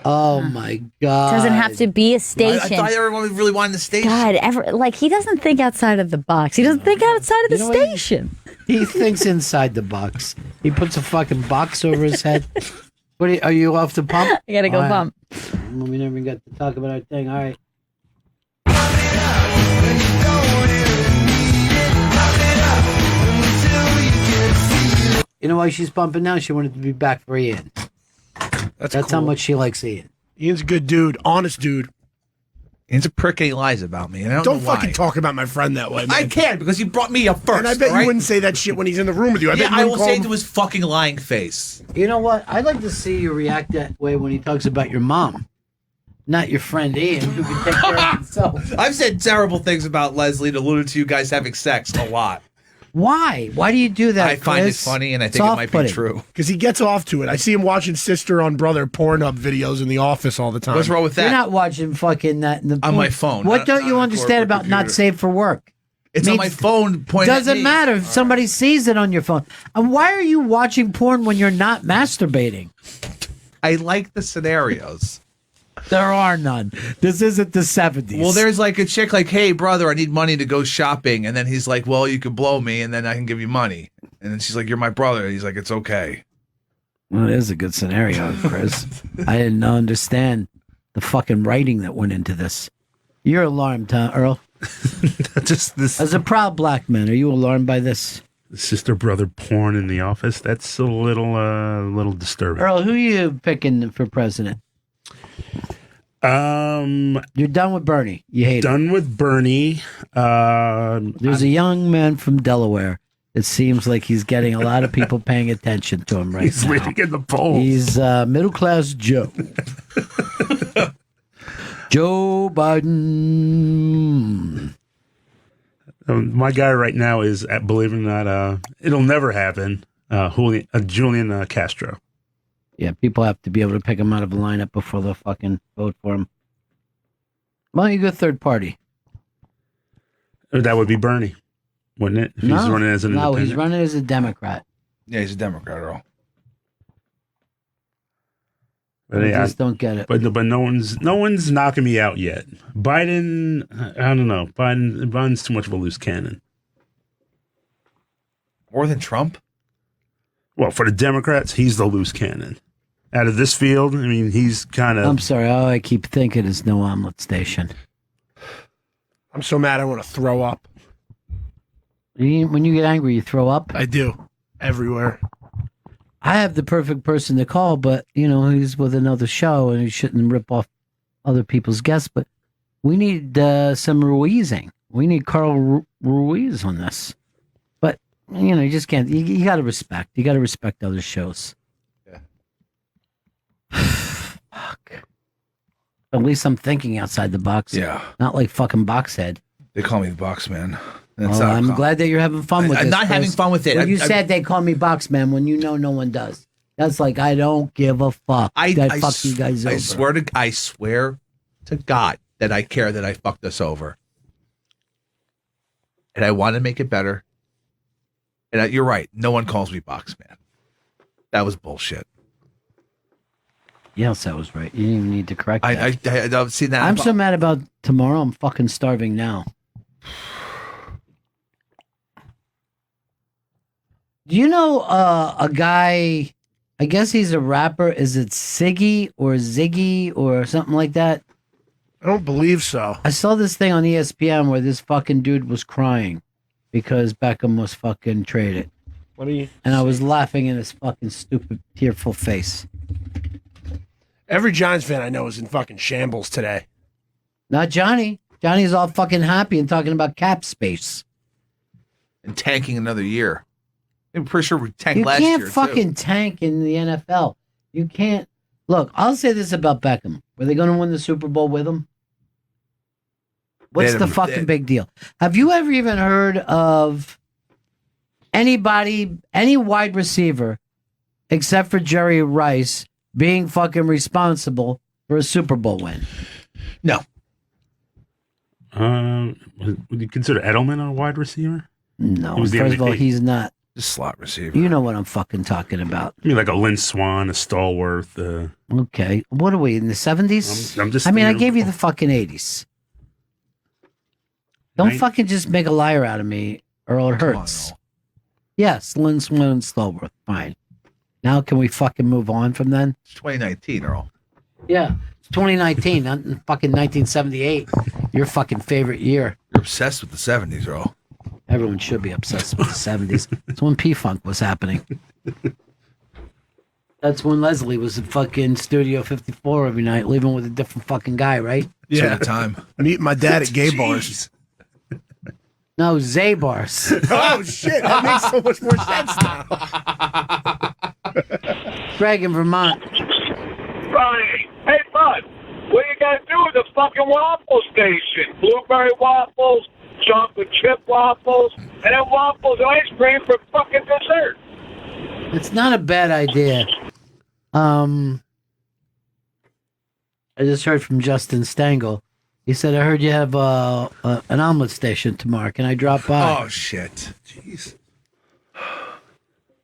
S2: Oh my god!
S3: Doesn't have to be a
S4: I
S3: station.
S4: thought everyone really wanted the station.
S8: God, like he doesn't think outside of the box. He doesn't think outside of the
S2: You know what?
S8: station.
S2: He thinks inside the box. He puts a fucking box over his head. Are you off the pump?
S8: I gotta go
S2: All right.
S8: pump.
S2: Well, we never got to talk about our thing. All right. You know why she's pumping now? She wanted to be back for Ian. That's
S1: cool.
S2: how much she likes Ian.
S1: Ian's a good dude, honest dude.
S4: Ian's a prick and he lies about me. And I
S1: Don't
S4: know
S1: fucking
S4: why.
S1: talk about my friend that way, man.
S4: I can't because he brought me up first.
S1: And I bet
S4: all right?
S1: you wouldn't say that shit when he's in the room with you. I bet you
S4: I
S1: wouldn't
S4: will
S1: call
S4: say
S1: him-
S4: it to his fucking lying face.
S2: You know what? I'd like to see you react that way when he talks about your mom, not your friend Ian, who can take care of himself.
S4: I've said terrible things about Leslie and alluded to you guys having sex a lot.
S2: Why? Why do you do that?
S4: I find it
S2: Chris?
S4: funny, and I
S2: It's
S4: think it might be
S2: off-putting.
S4: true.
S1: Because he gets off to it. I see him watching sister on brother Pornhub videos in the office all the time.
S4: What's wrong with
S2: You're
S4: that?
S2: not watching fucking that in the
S4: On my phone.
S2: What
S4: Not-
S2: don't
S4: not
S2: you
S4: on a
S2: understand
S4: corporate
S2: about not
S4: computer.
S2: safe for work?
S4: It's on my phone. Pointing at
S2: Doesn't
S4: me.
S2: matter if somebody sees it on your phone. And why are you watching porn when you're not masturbating?
S4: I like the scenarios.
S2: There are none. This isn't the 70s.
S4: Well, there's like a chick like, hey, brother, I need money to go shopping. And then he's like, well, you could blow me and then I can give you money. And then she's like, you're my brother. And he's like, it's okay.
S2: Well, it is a good scenario, Chris. I didn't understand the fucking writing that went into this. You're alarmed, huh, Earl?
S5: Just this
S2: As a proud black man, are you alarmed by this?
S5: sister brother porn in the office. That's a little disturbing.
S2: Earl, who are you picking for president? You're done with Bernie. You hate him.
S5: Done with Bernie.
S2: There's a young man from Delaware. It seems like he's getting a lot of people paying attention to him right
S5: He's
S2: now.
S5: leading in the polls.
S2: He's middle class Joe. Joe Biden.
S5: My guy right now is, believe it or not, it'll never happen. Julian Castro.
S2: Yeah, people have to be able to pick him out of a lineup before they'll fucking vote for him. Why don't you go third party?
S5: That would be Bernie, wouldn't it? If he's running as an independent.
S2: he's running as a Democrat.
S4: Yeah, he's a Democrat, Earl.
S5: But
S2: I just don't get it.
S5: But no one's knocking me out yet. Biden, I don't know. Biden's too much of a loose cannon.
S4: More than Trump?
S5: Well, for the Democrats, he's the loose cannon. Out of this field, I mean, he's kind of.
S2: I'm sorry. All I keep thinking is no omelet station.
S1: I'm so mad I want to throw up.
S2: When you get angry, you throw up?
S1: I do. Everywhere.
S2: I have the perfect person to call, but, he's with another show and he shouldn't rip off other people's guests. But we need some Ruizing. We need Carl Ruiz on this. But, you just can't. You got to respect. You got to respect other shows.
S4: Yeah.
S2: Fuck. At least I'm thinking outside the box.
S4: Yeah.
S2: Not like fucking Boxhead.
S4: They call me the box man.
S2: I'm glad that you're having fun with it.
S4: I'm not having fun with it.
S2: When you said they call me Boxman, when no one does. That's like, I don't give a fuck. I fuck you guys over.
S4: I swear to God that I care that I fucked us over. And I want to make it better. And you're right. No one calls me Boxman. That was bullshit.
S2: Yes, that was right. You didn't even need to correct that.
S4: I've seen that.
S2: I'm so mad about tomorrow. I'm fucking starving now. Do you know a guy, I guess he's a rapper. Is it Siggy or Ziggy or something like that?
S1: I don't believe so.
S2: I saw this thing on ESPN where this fucking dude was crying because Beckham was fucking traded.
S1: What are you?
S2: And I was laughing in his fucking stupid, tearful face.
S1: Every Giants fan I know is in fucking shambles today.
S2: Not Johnny. Johnny's all fucking happy and talking about cap space.
S4: And tanking another year. I'm pretty sure we tanked
S2: You
S4: last year.
S2: can't fucking tank in the NFL. You can't. Look, I'll say this about Beckham. Were they going to win the Super Bowl with him? What's the fucking big deal? Have you ever even heard of anybody, any wide receiver, except for Jerry Rice, being fucking responsible for a Super Bowl win?
S4: No.
S5: Would you consider Edelman a wide receiver?
S2: No.
S5: He was the
S2: First of all,
S5: MVP.
S2: he's not.
S4: Just slot receiver.
S2: You know what I'm fucking talking about.
S5: I mean, like a Lynn Swan, a Stallworth.
S2: Okay. What are we, in the 70s?
S5: I'm just
S2: I mean, I
S5: thinking
S2: gave you the fucking 80s. Don't fucking just make a liar out of me, Earl. It hurts. Yes, Lynn Swan and Stallworth. Fine. Now can we fucking move on from then?
S4: It's 2019, Earl.
S2: Yeah. It's 2019, not fucking 1978. Your fucking favorite year.
S4: You're obsessed with the 70s, Earl.
S2: Everyone should be obsessed with the 70s. It's when P-Funk was happening. That's when Leslie was in fucking Studio 54 every night, leaving with a different fucking guy, right?
S1: Yeah.
S4: Time.
S1: Meeting my dad at gay bars.
S2: No, Zay bars.
S1: Oh, shit. That makes so much more sense now.
S2: Greg in Vermont.
S12: Ronnie, hey, bud, what you got to do with the fucking waffle station? Blueberry waffles, chocolate chip waffles, and then waffles ice cream for fucking dessert.
S2: It's not a bad idea. I just heard from Justin Stengel. He said, I heard you have an omelet station tomorrow. Can I drop by?
S4: Oh, shit. Jeez.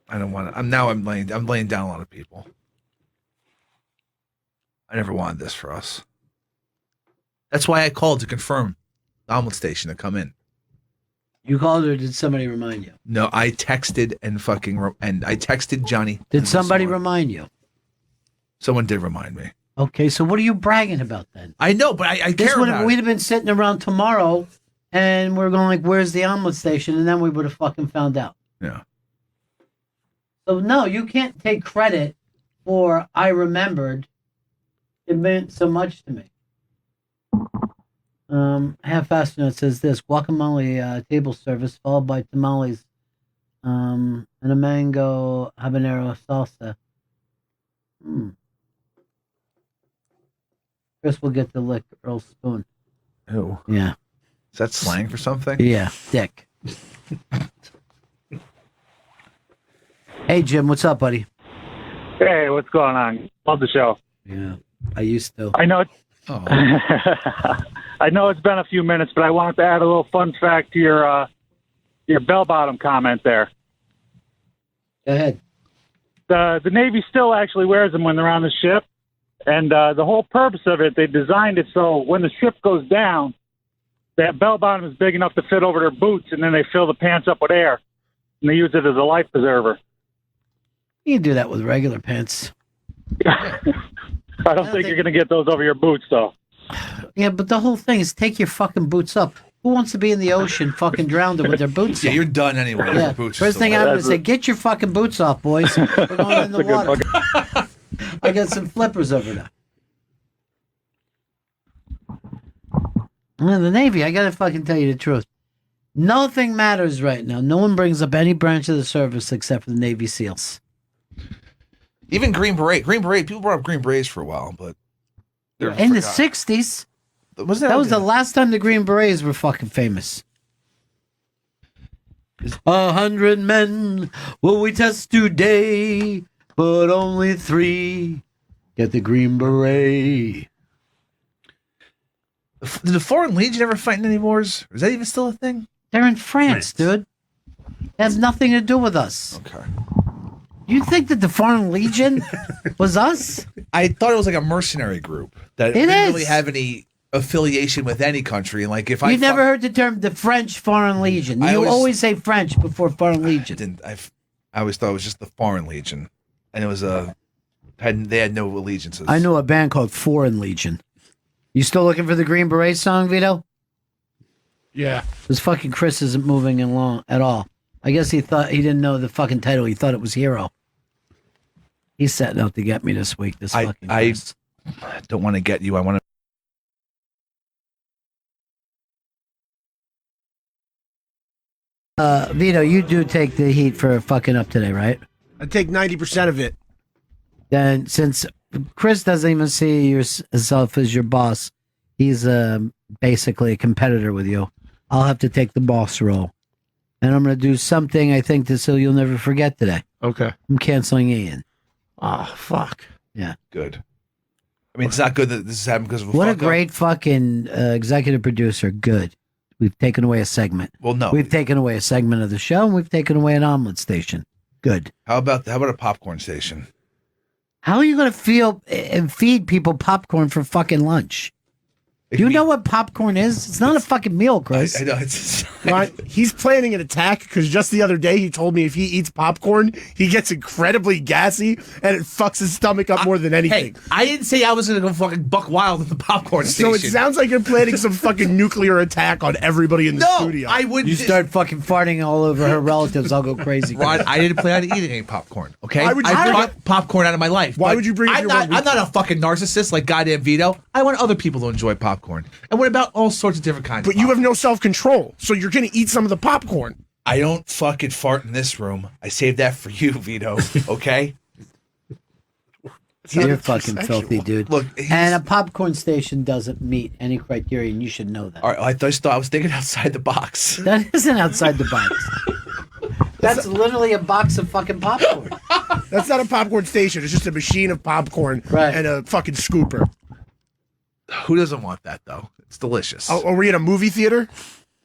S4: I don't want to. I'm laying down a lot of people. I never wanted this for us. That's why I called to confirm the omelet station to come in.
S2: You called or did somebody remind you?
S4: No, I texted and I texted Johnny.
S2: Did somebody remind you?
S4: Someone did remind me.
S2: Okay, so what are you bragging about then?
S4: I know, but I care about it.
S2: We'd have been sitting around tomorrow and we're going like, where's the omelet station? And then we would have fucking found out.
S4: Yeah.
S2: So no, you can't take credit for I remembered. It meant so much to me. Half Fast Note says this: guacamole table service followed by tamales, and a mango habanero salsa. Chris will get to lick Earl's spoon.
S4: Ew.
S2: Yeah.
S4: Is that slang for something?
S2: Yeah, dick. Hey Jim, what's up, buddy?
S13: Hey, what's going on? Love the show.
S2: Yeah, I used to.
S13: I know. I know it's been a few minutes, but I wanted to add a little fun fact to your bell-bottom comment there.
S2: Go ahead.
S13: The Navy still actually wears them when they're on the ship, and the whole purpose of it, they designed it so when the ship goes down, that bell-bottom is big enough to fit over their boots, and then they fill the pants up with air, and they use it as a life preserver.
S2: You can do that with regular pants.
S13: I don't think you're going to get those over your boots, though.
S2: Yeah, but the whole thing is take your fucking boots up. Who wants to be in the ocean fucking drowned with their boots
S4: Yeah,
S2: on?
S4: you're done anyway.
S2: Yeah.
S4: Your boots
S2: First thing I'm going to say, get your fucking boots off, boys. We're going in the water. I got some flippers over there. In the Navy, I got to fucking tell you the truth. Nothing matters right now. No one brings up any branch of the service except for the Navy SEALs.
S4: Even Green Beret. People brought up Green Berets for a while, but
S2: in the 60s. That was the last time the Green Berets were fucking famous. 100 men will we test today, but only 3 get the Green Beret.
S4: Did the Foreign Legion ever fight in any wars? Is that even still a thing?
S2: They're in France, dude. It has nothing to do with us.
S4: Okay.
S2: You think that the Foreign Legion was us?
S4: I thought it was like a mercenary group that didn't really have any affiliation with any country. And like, if
S2: You've never heard the term the French Foreign Legion. You always say French before Foreign Legion.
S4: I always thought it was just the Foreign Legion, and it was they had no allegiances.
S2: I knew a band called Foreign Legion. You still looking for the Green Beret song, Vito?
S1: Yeah.
S2: This fucking Chris isn't moving along at all. I guess he didn't know the fucking title. He thought it was Hero. He's setting out to get me this week.
S4: I don't want to get you. I want
S2: to. Vito, you do take the heat for fucking up today, right?
S1: I take 90% of it.
S2: Then, since Chris doesn't even see yourself as your boss, he's basically a competitor with you. I'll have to take the boss role. And I'm going to do something I think so you'll never forget today.
S1: Okay.
S2: I'm canceling Ian.
S1: Ah, fuck.
S2: Yeah.
S4: Good. I mean, it's not good that this is happening because of
S2: what a great fucking executive producer. Good. We've taken away a segment.
S4: Well, no.
S2: We've taken away a segment of the show, and we've taken away an omelet station. Good.
S4: How about a popcorn station?
S2: How are you going to feel and feed people popcorn for fucking lunch? Do you know what popcorn is? It's not a fucking meal, Chris.
S4: I know. It's
S1: Ron, he's planning an attack because just the other day he told me if he eats popcorn, he gets incredibly gassy and it fucks his stomach up more than anything.
S4: Hey, I didn't say I was going to go fucking buck wild at the popcorn station.
S1: So it sounds like you're planning some fucking nuclear attack on everybody in the studio.
S4: I wouldn't.
S2: You start fucking farting all over her relatives, I'll go crazy.
S4: Ron, I didn't plan on eating any popcorn, okay?
S1: Why would you
S4: I
S1: bring
S4: brought popcorn out of my life.
S1: Why would you bring it to your
S4: I'm not a fucking narcissist like goddamn Vito. I want other people to enjoy popcorn. And what about all sorts of different kinds
S1: But
S4: of
S1: you have no self-control, so you're going to eat some of the popcorn.
S4: I don't fucking fart in this room. I saved that for you, Vito, okay?
S2: You're fucking filthy, dude.
S4: Look,
S2: and a popcorn station doesn't meet any criteria, and you should know that.
S4: All right, I was thinking outside the box.
S2: That isn't outside the box. That's literally a box of fucking popcorn.
S1: That's not a popcorn station. It's just a machine of popcorn and a fucking scooper.
S4: Who doesn't want that, though? It's delicious.
S1: Oh, are we at a movie theater?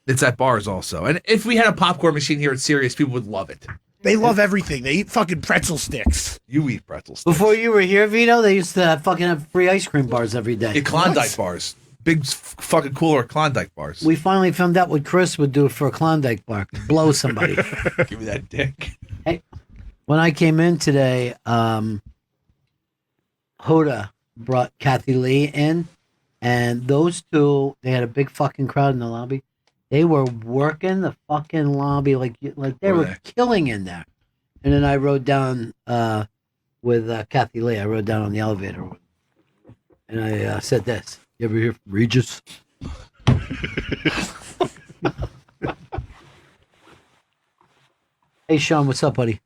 S4: It's at bars also. And if we had a popcorn machine here at Sirius, people would love it.
S1: They love everything. They eat fucking pretzel sticks.
S4: You eat pretzel sticks.
S2: Before you were here, Vito, they used to fucking have free ice cream bars every day.
S4: Yeah, Klondike bars. Big fucking cooler Klondike bars.
S2: We finally found out what Chris would do for a Klondike bar. Blow somebody.
S4: Give me that dick.
S2: Hey, when I came in today, Hoda brought Kathy Lee in, and those two, they had a big fucking crowd in the lobby. They were working the fucking lobby like they were killing in there. And then I rode down with Kathy Lee. I rode down on the elevator, and I said this. You ever hear from Regis? Hey, Sean, what's up, buddy?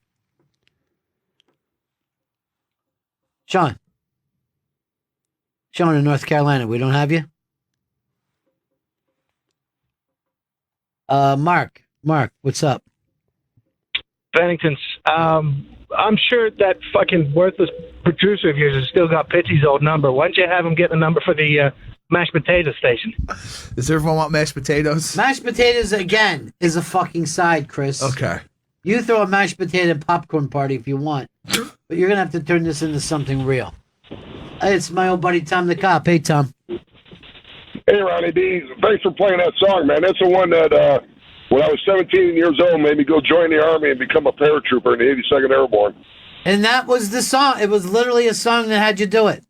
S2: Sean in North Carolina, we don't have you? Mark, what's up?
S14: Bennington's. I'm sure that fucking worthless producer of yours has still got Pitchy's old number. Why don't you have him get the number for the mashed potato station?
S4: Does everyone want mashed potatoes?
S2: Mashed potatoes, again, is a fucking side, Chris.
S4: Okay.
S2: You throw a mashed potato popcorn party if you want, but you're going to have to turn this into something real. It's my old buddy Tom the Cop. Hey, Tom.
S15: Hey, Ronnie D. Thanks for playing that song, man. That's the one that, when I was 17 years old, made me go join the Army and become a paratrooper in the 82nd Airborne.
S2: And that was the song. It was literally a song that had you do it.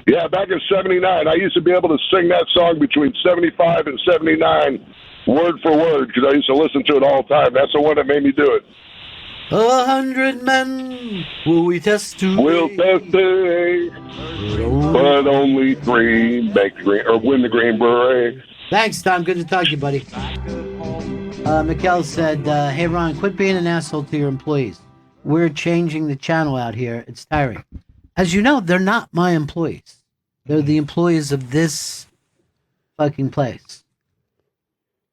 S15: Yeah, back in 79. I used to be able to sing that song between 75 and 79, word for word, because I used to listen to it all the time. That's the one that made me do it.
S2: 100 men will we test today?
S15: We'll test today, but only 3 make the green, or win the Green Beret.
S2: Thanks, Tom. Good to talk to you, buddy. Mikkel said, hey, Ron, quit being an asshole to your employees. We're changing the channel out here. It's tiring. As you know, they're not my employees. They're the employees of this fucking place.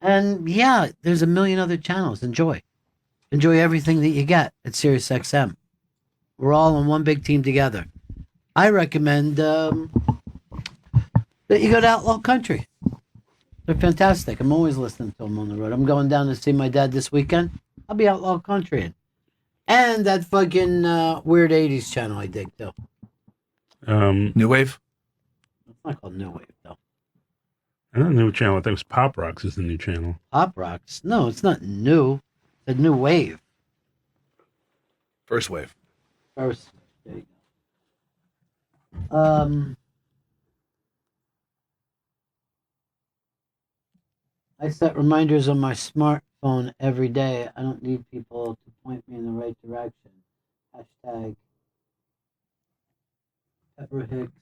S2: And yeah, there's a million other channels. Enjoy everything that you get at SiriusXM. We're all on one big team together. I recommend that you go to Outlaw Country. They're fantastic. I'm always listening to them on the road. I'm going down to see my dad this weekend. I'll be Outlaw Country. And that fucking weird 80s channel I dig, too.
S4: New Wave?
S2: It's not called New Wave, though.
S5: I don't know new channel. I think it was Pop Rocks is the new channel.
S2: Pop Rocks? No, it's not new. It's a new wave.
S4: First Wave.
S2: First. There you go. I set reminders on my smartphone every day. I don't need people to point me in the right direction. Hashtag Pepper Hicks.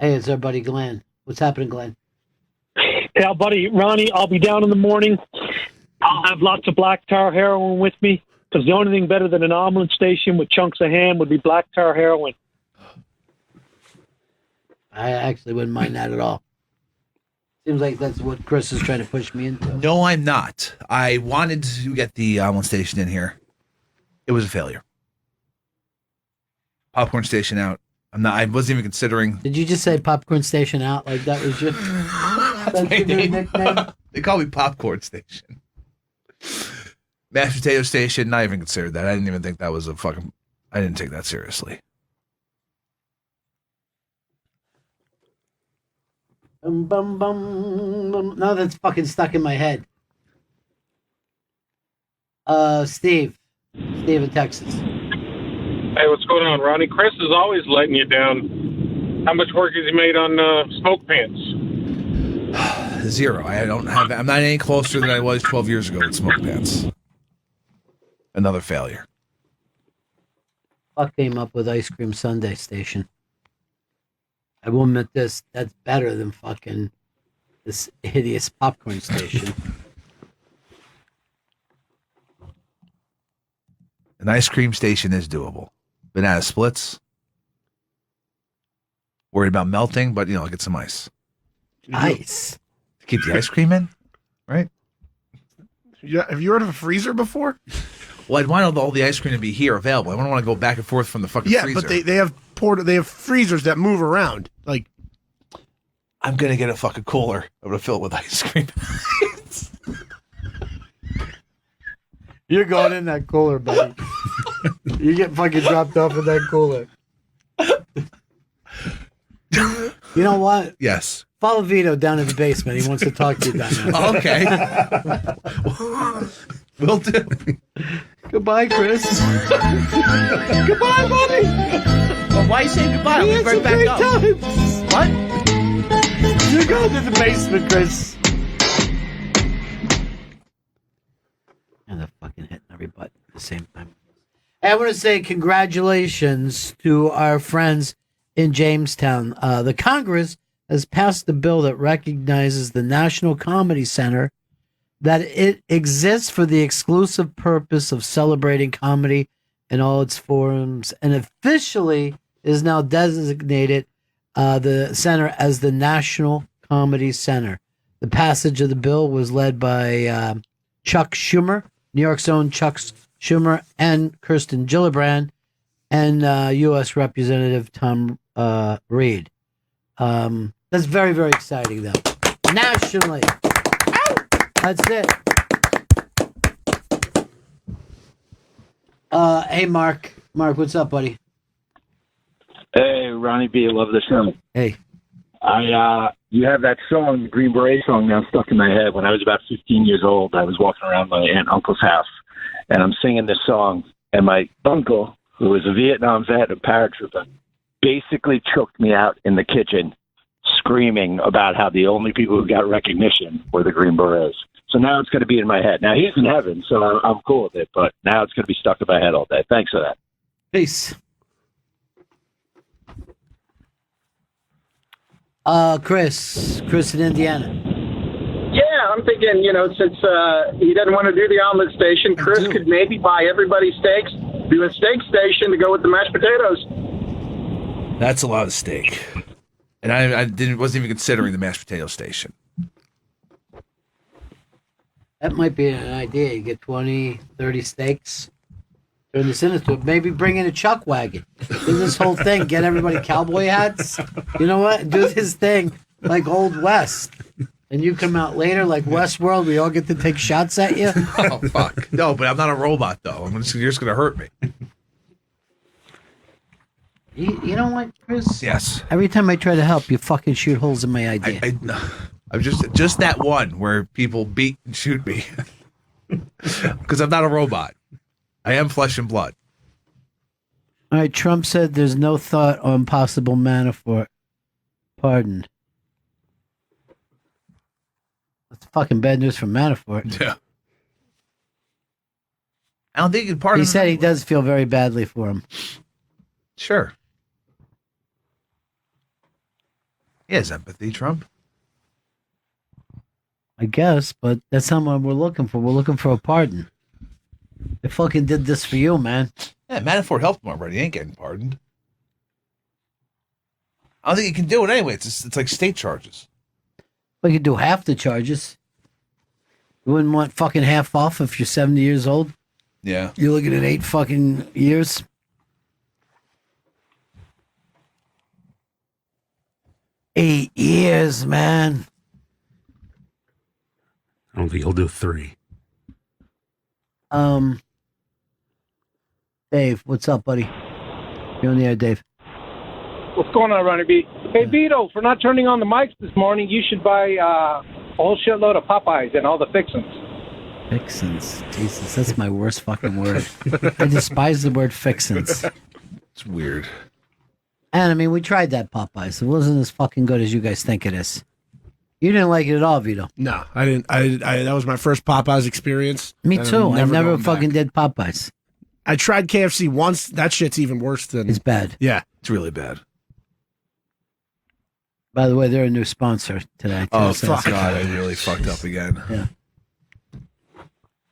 S2: Hey, it's our buddy Glenn. What's happening, Glenn?
S10: Yeah, buddy, Ronnie, I'll be down in the morning. I'll have lots of black tar heroin with me, because the only thing better than an omelet station with chunks of ham would be black tar heroin.
S2: I actually wouldn't mind that at all. Seems like that's what Chris is trying to push me into.
S4: No, I'm not. I wanted to get the omelet station in here. It was a failure. Popcorn station out. I wasn't even considering.
S2: Did you just say popcorn station out like that was your, that's your new nickname?
S4: They call me Popcorn Station. Mashed potato station, not even considered that. I didn't even think that was a fucking. I didn't take that seriously.
S2: Bum, bum, bum, bum. No, that's fucking stuck in my head. Steve in Texas.
S16: Hey, what's going on, Ronnie? Chris is always letting you down. How much work has he made on smoke pants?
S4: 0. I'm not any closer than I was 12 years ago with smoke pants. Another failure.
S2: Fuck came up with ice cream sundae station. I will admit this. That's better than fucking this hideous popcorn station.
S4: An ice cream station is doable. Banana splits. Worried about melting, but I'll get some ice.
S2: Ice.
S4: Keep the ice cream in, right?
S1: Yeah, have you heard of a freezer before?
S4: Well, I'd want all the ice cream to be here available. I don't want to go back and forth from the fucking freezer.
S1: But they have freezers that move around. Like,
S4: I'm gonna get a fucking cooler. I'm gonna fill it with ice cream.
S2: You're going in that cooler, buddy. You get fucking dropped off in that cooler. You know what?
S4: Yes.
S2: Follow Vito down in the basement. He wants to talk to you down there.
S4: Okay. Will do.
S2: Goodbye, Chris.
S4: Goodbye, buddy. Well, why you saying goodbye? I'll be right back up. What?
S2: You're going to the basement, Chris. And they're fucking hitting every button at the same time. Hey, I want to say congratulations to our friends in Jamestown. The Congress has passed a bill that recognizes the National Comedy Center, that it exists for the exclusive purpose of celebrating comedy in all its forms, and officially is now designated the center as the National Comedy Center. The passage of the bill was led by Chuck Schumer, New York's own Chuck Schumer, and Kirsten Gillibrand, and U.S. Representative Tom Reed. That's very, very exciting, though. Nationally. That's it. Hey, Mark. Mark, what's up, buddy?
S17: Hey, Ronnie B, I love the show.
S2: Hey.
S17: You have that song, the Green Beret song, now stuck in my head. When I was about 15 years old, I was walking around my aunt and uncle's house, and I'm singing this song, and my uncle, who was a Vietnam vet and paratrooper, basically choked me out in the kitchen, screaming about how the only people who got recognition were the Green Berets. So now it's going to be in my head. Now, he's in heaven, so I'm cool with it, but now it's going to be stuck in my head all day. Thanks for that.
S2: Peace. Chris in Indiana.
S18: Yeah, I'm thinking, since he doesn't want to do the omelet station, Chris could maybe buy everybody steaks, do a steak station to go with the mashed potatoes.
S4: That's a lot of steak. And I wasn't even considering the mashed potato station.
S2: That might be an idea. You get 20, 30 steaks. Turn this into it. Maybe bring in a chuck wagon. Do this whole thing. Get everybody cowboy hats. You know what? Do this thing like Old West. And you come out later like Westworld. We all get to take shots at you.
S4: Oh, fuck. No, but I'm not a robot, though. You're just going to hurt me.
S2: You know what, Chris?
S4: Yes.
S2: Every time I try to help, you fucking shoot holes in my idea.
S4: I'm just that one where people beat and shoot me. Because I'm not a robot. I am flesh and blood.
S2: All right, Trump said there's no thought on possible Manafort pardon. That's fucking bad news for Manafort.
S4: Yeah. I don't think he can pardon him.
S2: He said he does feel very badly for him.
S4: Sure. He has empathy, Trump.
S2: I guess, but that's not what we're looking for. We're looking for a pardon. They fucking did this for you, man.
S4: Yeah, Manafort helped him already. He ain't getting pardoned. I don't think he can do it anyway. It's like state charges.
S2: We could do half the charges. You wouldn't want fucking half off if you're 70 years old?
S4: Yeah.
S2: You're looking at 8 fucking years? Eight years, man.
S5: I don't think he'll do 3.
S2: Dave, what's up, buddy? You're on the air, Dave.
S6: What's going on, Ronnie B? Hey, Vito, for not turning on the mics this morning, you should buy a whole shitload of Popeyes and all the fixins.
S2: Fixins. Jesus, that's my worst fucking word. I despise the word fixins.
S4: It's weird.
S2: And, I mean, we tried that Popeyes. It wasn't as fucking good as you guys think it is. You didn't like it at all, Vito.
S1: No, I didn't. That was my first Popeyes experience.
S2: Me
S1: and
S2: too.
S1: I'm
S2: I never
S1: going
S2: fucking
S1: back.
S2: did Popeyes.
S1: I tried KFC once. That shit's even worse than...
S2: It's bad.
S1: Yeah.
S4: It's really bad.
S2: By the way, they're a new sponsor today. Too,
S1: Oh,
S2: so
S1: fuck.
S2: that's-
S4: God, I really fucked up again.
S2: Yeah.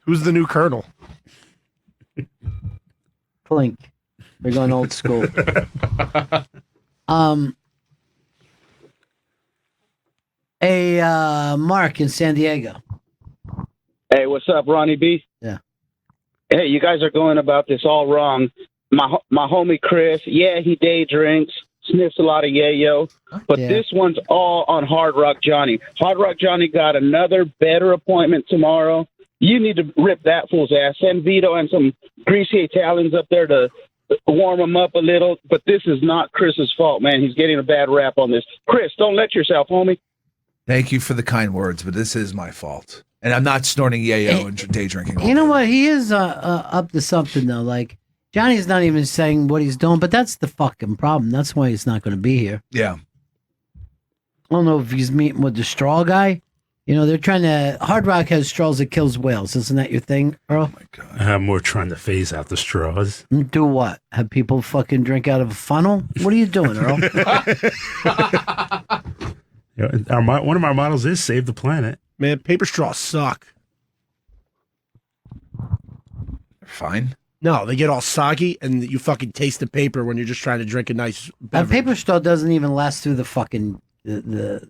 S1: Who's the new colonel?
S2: Plink. They're going old school. Mark in San Diego.
S19: Hey, what's up, Ronnie B?
S2: Yeah.
S19: Hey, you guys are going about this all wrong. My homie Chris, yeah, he day drinks, sniffs a lot of yayo, but this one's all on Hard Rock Johnny. Hard Rock Johnny got another better appointment tomorrow. You need to rip that fool's ass. Send Vito and some greasy Italians up there to warm him up a little. But this is not Chris's fault, man. He's getting a bad rap on this. Chris, don't let yourself, homie.
S4: Thank you for the kind words, but this is my fault. And I'm not snorting yayo and day drinking.
S2: You know what? He is up to something, though. Like, Johnny's not even saying what he's doing, but that's the fucking problem. That's why he's not going to be here.
S4: Yeah.
S2: I don't know if he's meeting with the straw guy. You know, they're trying to... Hard Rock has straws that kills whales. Isn't that your thing, Earl?
S4: Oh, my God.
S5: We're trying to phase out the straws.
S2: Do what? Have people fucking drink out of a funnel? What are you doing, Earl?
S5: One of our models is Save the Planet.
S1: Man, paper straws suck.
S4: Fine.
S1: No, they get all soggy, and you fucking taste the paper when you're just trying to drink a nice
S2: A
S1: beverage.
S2: paper straw doesn't even last through the fucking... the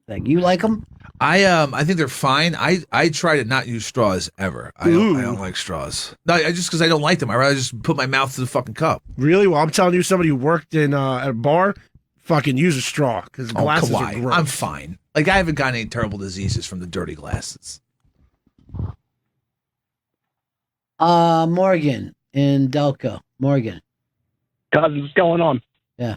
S2: thing. You like them?
S4: I think they're fine. I try to not use straws ever. I don't like straws. No, just because I don't like them. I rather just put my mouth to the fucking cup.
S1: Really? Well, I'm telling you, somebody who worked in at a bar, fucking use a straw because glasses
S4: come
S1: are
S4: on.
S1: gross.
S4: I'm fine. Like, I haven't gotten any terrible diseases from the dirty glasses.
S2: Morgan in Delco. Morgan.
S20: Cuz, what's going on?
S2: Yeah.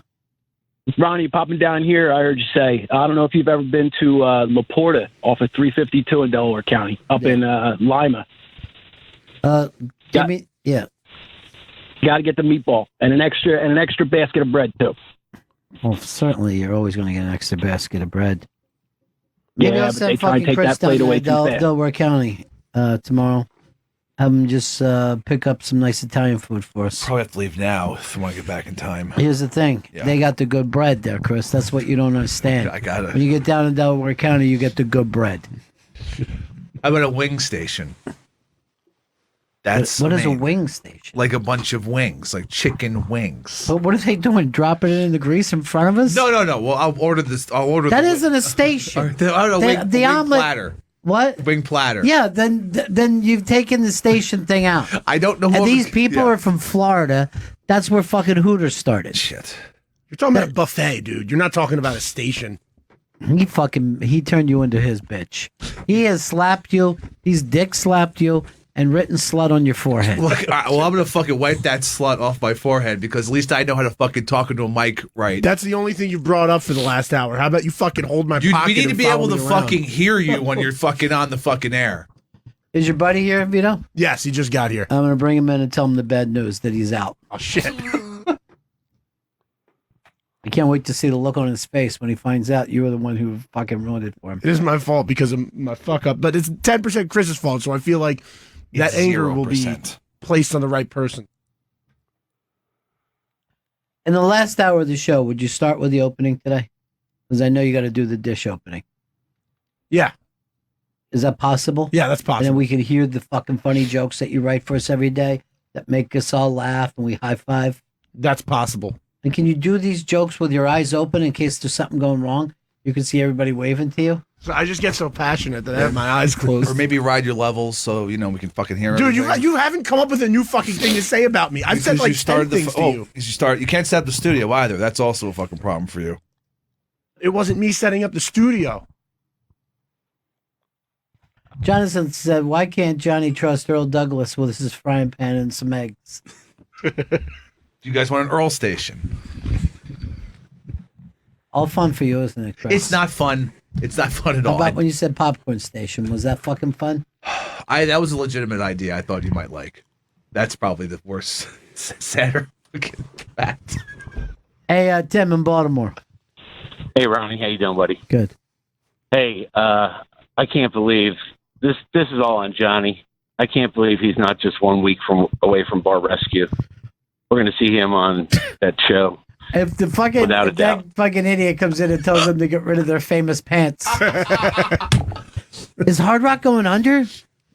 S20: Ronnie, popping down here, I heard you say, I don't know if you've ever been to La Porta off of 352 in Delaware County, up in Lima.
S2: Give me, yeah.
S20: Got to get the meatball and an extra basket of bread, too.
S2: Well, certainly, you're always going to get an extra basket of bread.
S20: Yeah,
S2: Maybe I'll
S20: but
S2: send
S20: they try and
S2: fucking
S20: take
S2: Chris
S20: that plate
S2: down
S20: away
S2: to
S20: too fast.
S2: Delaware County tomorrow. Have him just pick up some nice Italian food for us.
S4: Probably have to leave now if I want to get back in time.
S2: Here's the thing. They got the good bread there, Chris. That's what you don't understand.
S4: I got it.
S2: When you get down in Delaware County, you get the good bread.
S4: I'm at a wing station. That's
S2: What is a
S4: amazing.
S2: wing station?
S4: Like a bunch of wings, like chicken wings.
S2: But what are they doing? Dropping it in the grease in front of us?
S4: No. Well, I'll order this. I'll order
S2: That
S4: the
S2: isn't a station.
S4: wing
S2: the omelet
S4: platter.
S2: What?
S4: Wing platter.
S2: Yeah, then you've taken the station thing out.
S4: I don't know.
S2: And
S4: what
S2: these people are from Florida. That's where fucking Hooters started.
S4: Shit.
S1: You're talking about a buffet, dude. You're not talking about a station.
S2: He turned you into his bitch. He has slapped you. He's dick slapped you and written slut on your forehead.
S4: Look, well, I'm gonna fucking wipe that slut off my forehead because at least I know how to fucking talk into a mic right.
S1: That's the only thing you've brought up for the last hour. How about you fucking hold my pocket?
S4: We need to
S1: and
S4: be
S1: follow
S4: able to
S1: me around?
S4: fucking hear you when you're fucking on the fucking air.
S2: Is your buddy here, Vito?
S1: Yes, he just got here.
S2: I'm gonna bring him in and tell him the bad news that he's out.
S1: Oh shit.
S2: I can't wait to see the look on his face when he finds out you were the one who fucking ruined it for him.
S1: It is my fault because of my fuck up, but it's 10% Chris's fault, so I feel like that
S4: It's
S1: anger will be
S4: 0%.
S1: placed on the right person.
S2: In the last hour of the show, would you start with the opening today? Because I know you got to do the dish opening.
S1: Yeah.
S2: Is that possible?
S1: Yeah, that's
S2: And
S1: possible.
S2: then we can hear the fucking funny jokes that you write for us every day that make us all laugh and we high five.
S1: That's possible.
S2: And can you do these jokes with your eyes open in case there's something going wrong? You can see everybody waving to you.
S1: So I just get so passionate that I have my eyes closed.
S4: Or maybe ride your levels so we can fucking hear it.
S1: Dude, you haven't come up with a new fucking thing to say about me. I've said like 10 things to you.
S4: You can't set up the studio either. That's also a fucking problem for you.
S1: It wasn't me setting up the studio.
S2: Jonathan said, why can't Johnny trust Earl Douglas with his frying pan and some eggs?
S4: Do you guys want an Earl station?
S2: All fun for you, isn't it, Chris?
S4: It's not fun. It's not fun at
S2: How
S4: all.
S2: about when you said popcorn station? Was that fucking fun?
S4: That was a legitimate idea. I thought you might like. That's probably the worst, sadder fucking fact.
S2: Hey, Tim in Baltimore.
S21: Hey, Ronnie, how you doing, buddy?
S2: Good.
S21: Hey, I can't believe this. This is all on Johnny. I can't believe he's not just 1 week away from Bar Rescue. We're going to see him on that show.
S2: If the fucking
S21: Without a
S2: if that
S21: doubt.
S2: fucking idiot comes in and tells them to get rid of their famous pants, is Hard Rock going under?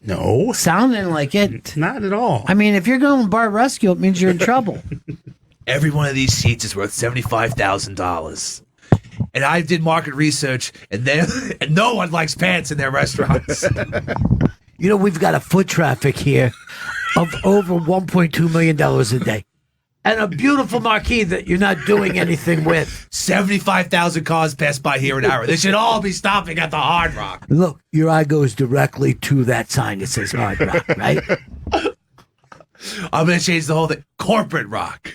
S5: No,
S2: sounding like it.
S5: Not at all.
S2: I mean, if you're going bar rescue, it means you're in trouble.
S4: Every one of these seats is worth $75,000. And I did market research, and no one likes pants in their restaurants.
S2: You know, we've got a foot traffic here of over $1.2 million a day. And a beautiful marquee that you're not doing anything with.
S4: 75,000 cars pass by here an hour. They should all be stopping at the Hard Rock.
S2: Look, your eye goes directly to that sign that says Hard Rock, right?
S4: I'm going to change the whole thing. Corporate rock.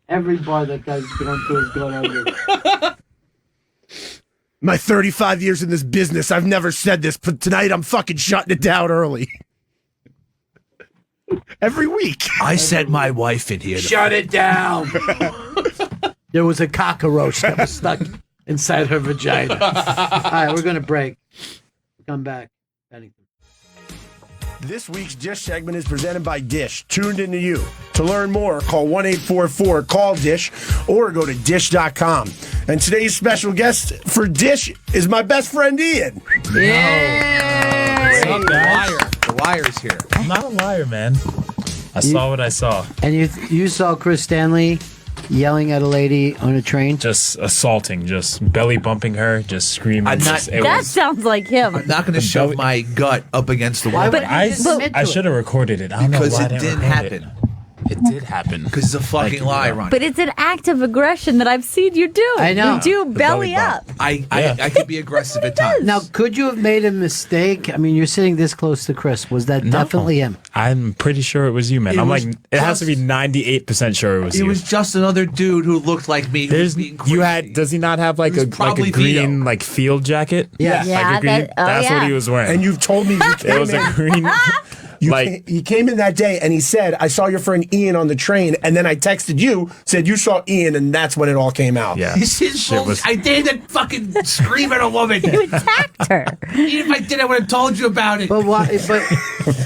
S2: Every bar that guy's going to is going under.
S1: My 35 years in this business, I've never said this, but tonight I'm fucking shutting it down early. Every week.
S4: I sent my wife in here.
S2: Shut it down. There was a cockroach that was stuck inside her vagina. All right, we're going to break. Come back. Bennington.
S1: This week's Dish segment is presented by Dish, tuned into you. To learn more, call 1-844-CALL-DISH or go to dish.com. And today's special guest for Dish is my best friend Ian.
S2: Yeah.
S4: The liar's here.
S7: I'm not a liar, man. I saw what I saw.
S2: And you saw Chris Stanley yelling at a lady on a train?
S7: Just assaulting, just belly bumping her, just screaming.
S4: I'm not-
S3: That sounds like him.
S4: I'm not going to shove my gut up against the wall.
S3: But
S7: I should have recorded it. I don't
S4: Because
S7: know why
S4: it
S7: I
S4: didn't
S7: record
S4: happen.
S7: It did happen.
S4: Because it's a fucking lie, Ron.
S3: But it's an act of aggression that I've seen you do.
S2: I know.
S3: You do
S2: The
S3: belly
S2: belly
S3: up.
S4: I could be aggressive at times.
S2: Now, could you have made a mistake? I mean, you're sitting this close to Chris. Was that definitely him?
S7: I'm pretty sure it was you, man.
S4: It
S7: I'm
S4: was
S7: like, it has to be 98% sure it was
S4: It
S7: you.
S4: was just another dude who looked like me. Who was being
S7: You had? Does he not have like
S4: It was
S7: a
S4: probably
S7: green
S4: Vito.
S7: like field jacket?
S1: Yeah.
S7: like a green. That's what he was wearing.
S1: And you've told me you came
S7: it was
S1: in.
S7: a green.
S1: He came in that day and he said, I saw your friend Ian on the train. And then I texted you, said you saw Ian, and that's when it all came out.
S7: Yeah.
S4: This is bullshit. I didn't fucking scream at a woman.
S3: You attacked her.
S4: Even if I did, I would have told you about it.
S2: But why?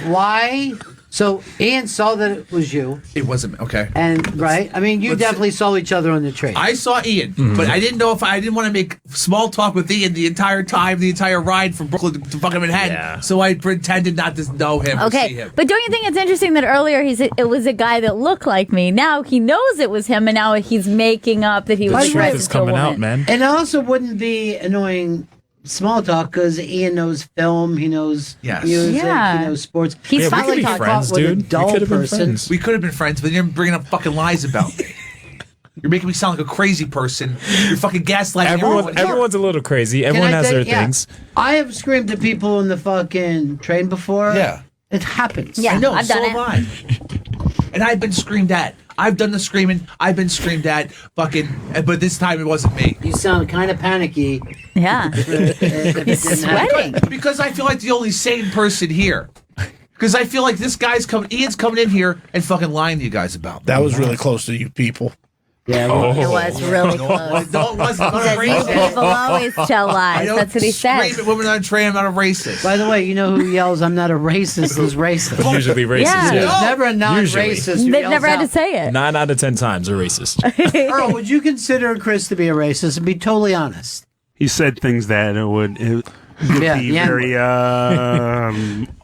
S2: Why? So Ian saw that it was you.
S4: It wasn't okay.
S2: And right? I mean, you definitely saw each other on the train.
S4: I saw Ian, but I didn't know if I didn't want to make small talk with Ian the entire time, the entire ride from Brooklyn to fucking Manhattan. So I pretended not to know him or see
S3: Okay,
S4: him.
S3: but don't you think it's interesting that earlier it was a guy that looked like me? Now he knows it was him, and now he's making up that he was attracted to a woman.
S2: And it also wouldn't be annoying small talk because Ian knows film, he knows music,
S3: Yeah.
S2: he knows sports.
S3: He's
S2: It's not
S3: finally
S2: like I
S3: talking.
S2: fought with a dull person.
S4: We could have been friends, but you're bringing up fucking lies about me. You're making me sound like a crazy person. You're fucking gaslighting everyone.
S7: Everyone's a little crazy. Everyone has their things.
S2: I have screamed at people in the fucking train before.
S4: Yeah.
S2: It happens.
S3: Yeah,
S4: I know,
S3: I've
S4: so
S3: done it.
S4: have I. And I've been screamed at. I've done the screaming. I've been screamed at. Fucking. But this time it wasn't me.
S2: You sound kind of panicky.
S3: Yeah.
S2: He's
S3: sweating.
S4: Because I feel like the only sane person here. Because I feel like this guy's coming. Ian's coming in here and fucking lying to you guys about me.
S1: That was really close to you people.
S2: Yeah,
S3: It was really close.
S4: No, it wasn't. I'm
S3: He
S4: not a
S3: says, you
S4: racist.
S3: people always tell
S4: I
S3: lies.
S4: don't
S3: That's what he said.
S4: scream at women on a train. I'm not a racist.
S2: By the way, you know who yells, I'm not a racist, is racist.
S7: Usually racist.
S3: Yeah.
S7: Yeah.
S2: There's never a non-racist
S7: Usually.
S2: who
S3: They've
S2: yells
S3: never had to
S2: out.
S3: say it.
S7: 9 out of 10 times are racist.
S2: Earl, would you consider Chris to be a racist and be totally honest?
S5: He said things that would be
S2: yeah.
S5: very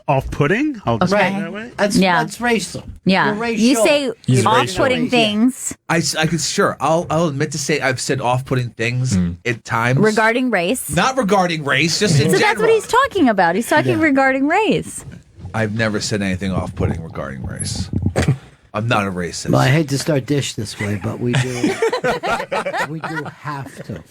S5: off-putting. I'll just put it that way.
S2: That's racial.
S3: Yeah.
S2: You're racial.
S3: You say
S5: He's
S3: off-putting
S5: racial.
S3: things
S4: I could sure. I'll admit to say I've said off-putting things at times.
S3: regarding race.
S4: Not regarding race, just in
S3: So
S4: general.
S3: that's what he's talking about. He's talking regarding race.
S4: I've never said anything off-putting regarding race. I'm not a racist.
S2: Well, I hate to start Dish this way, but we do. We do have to.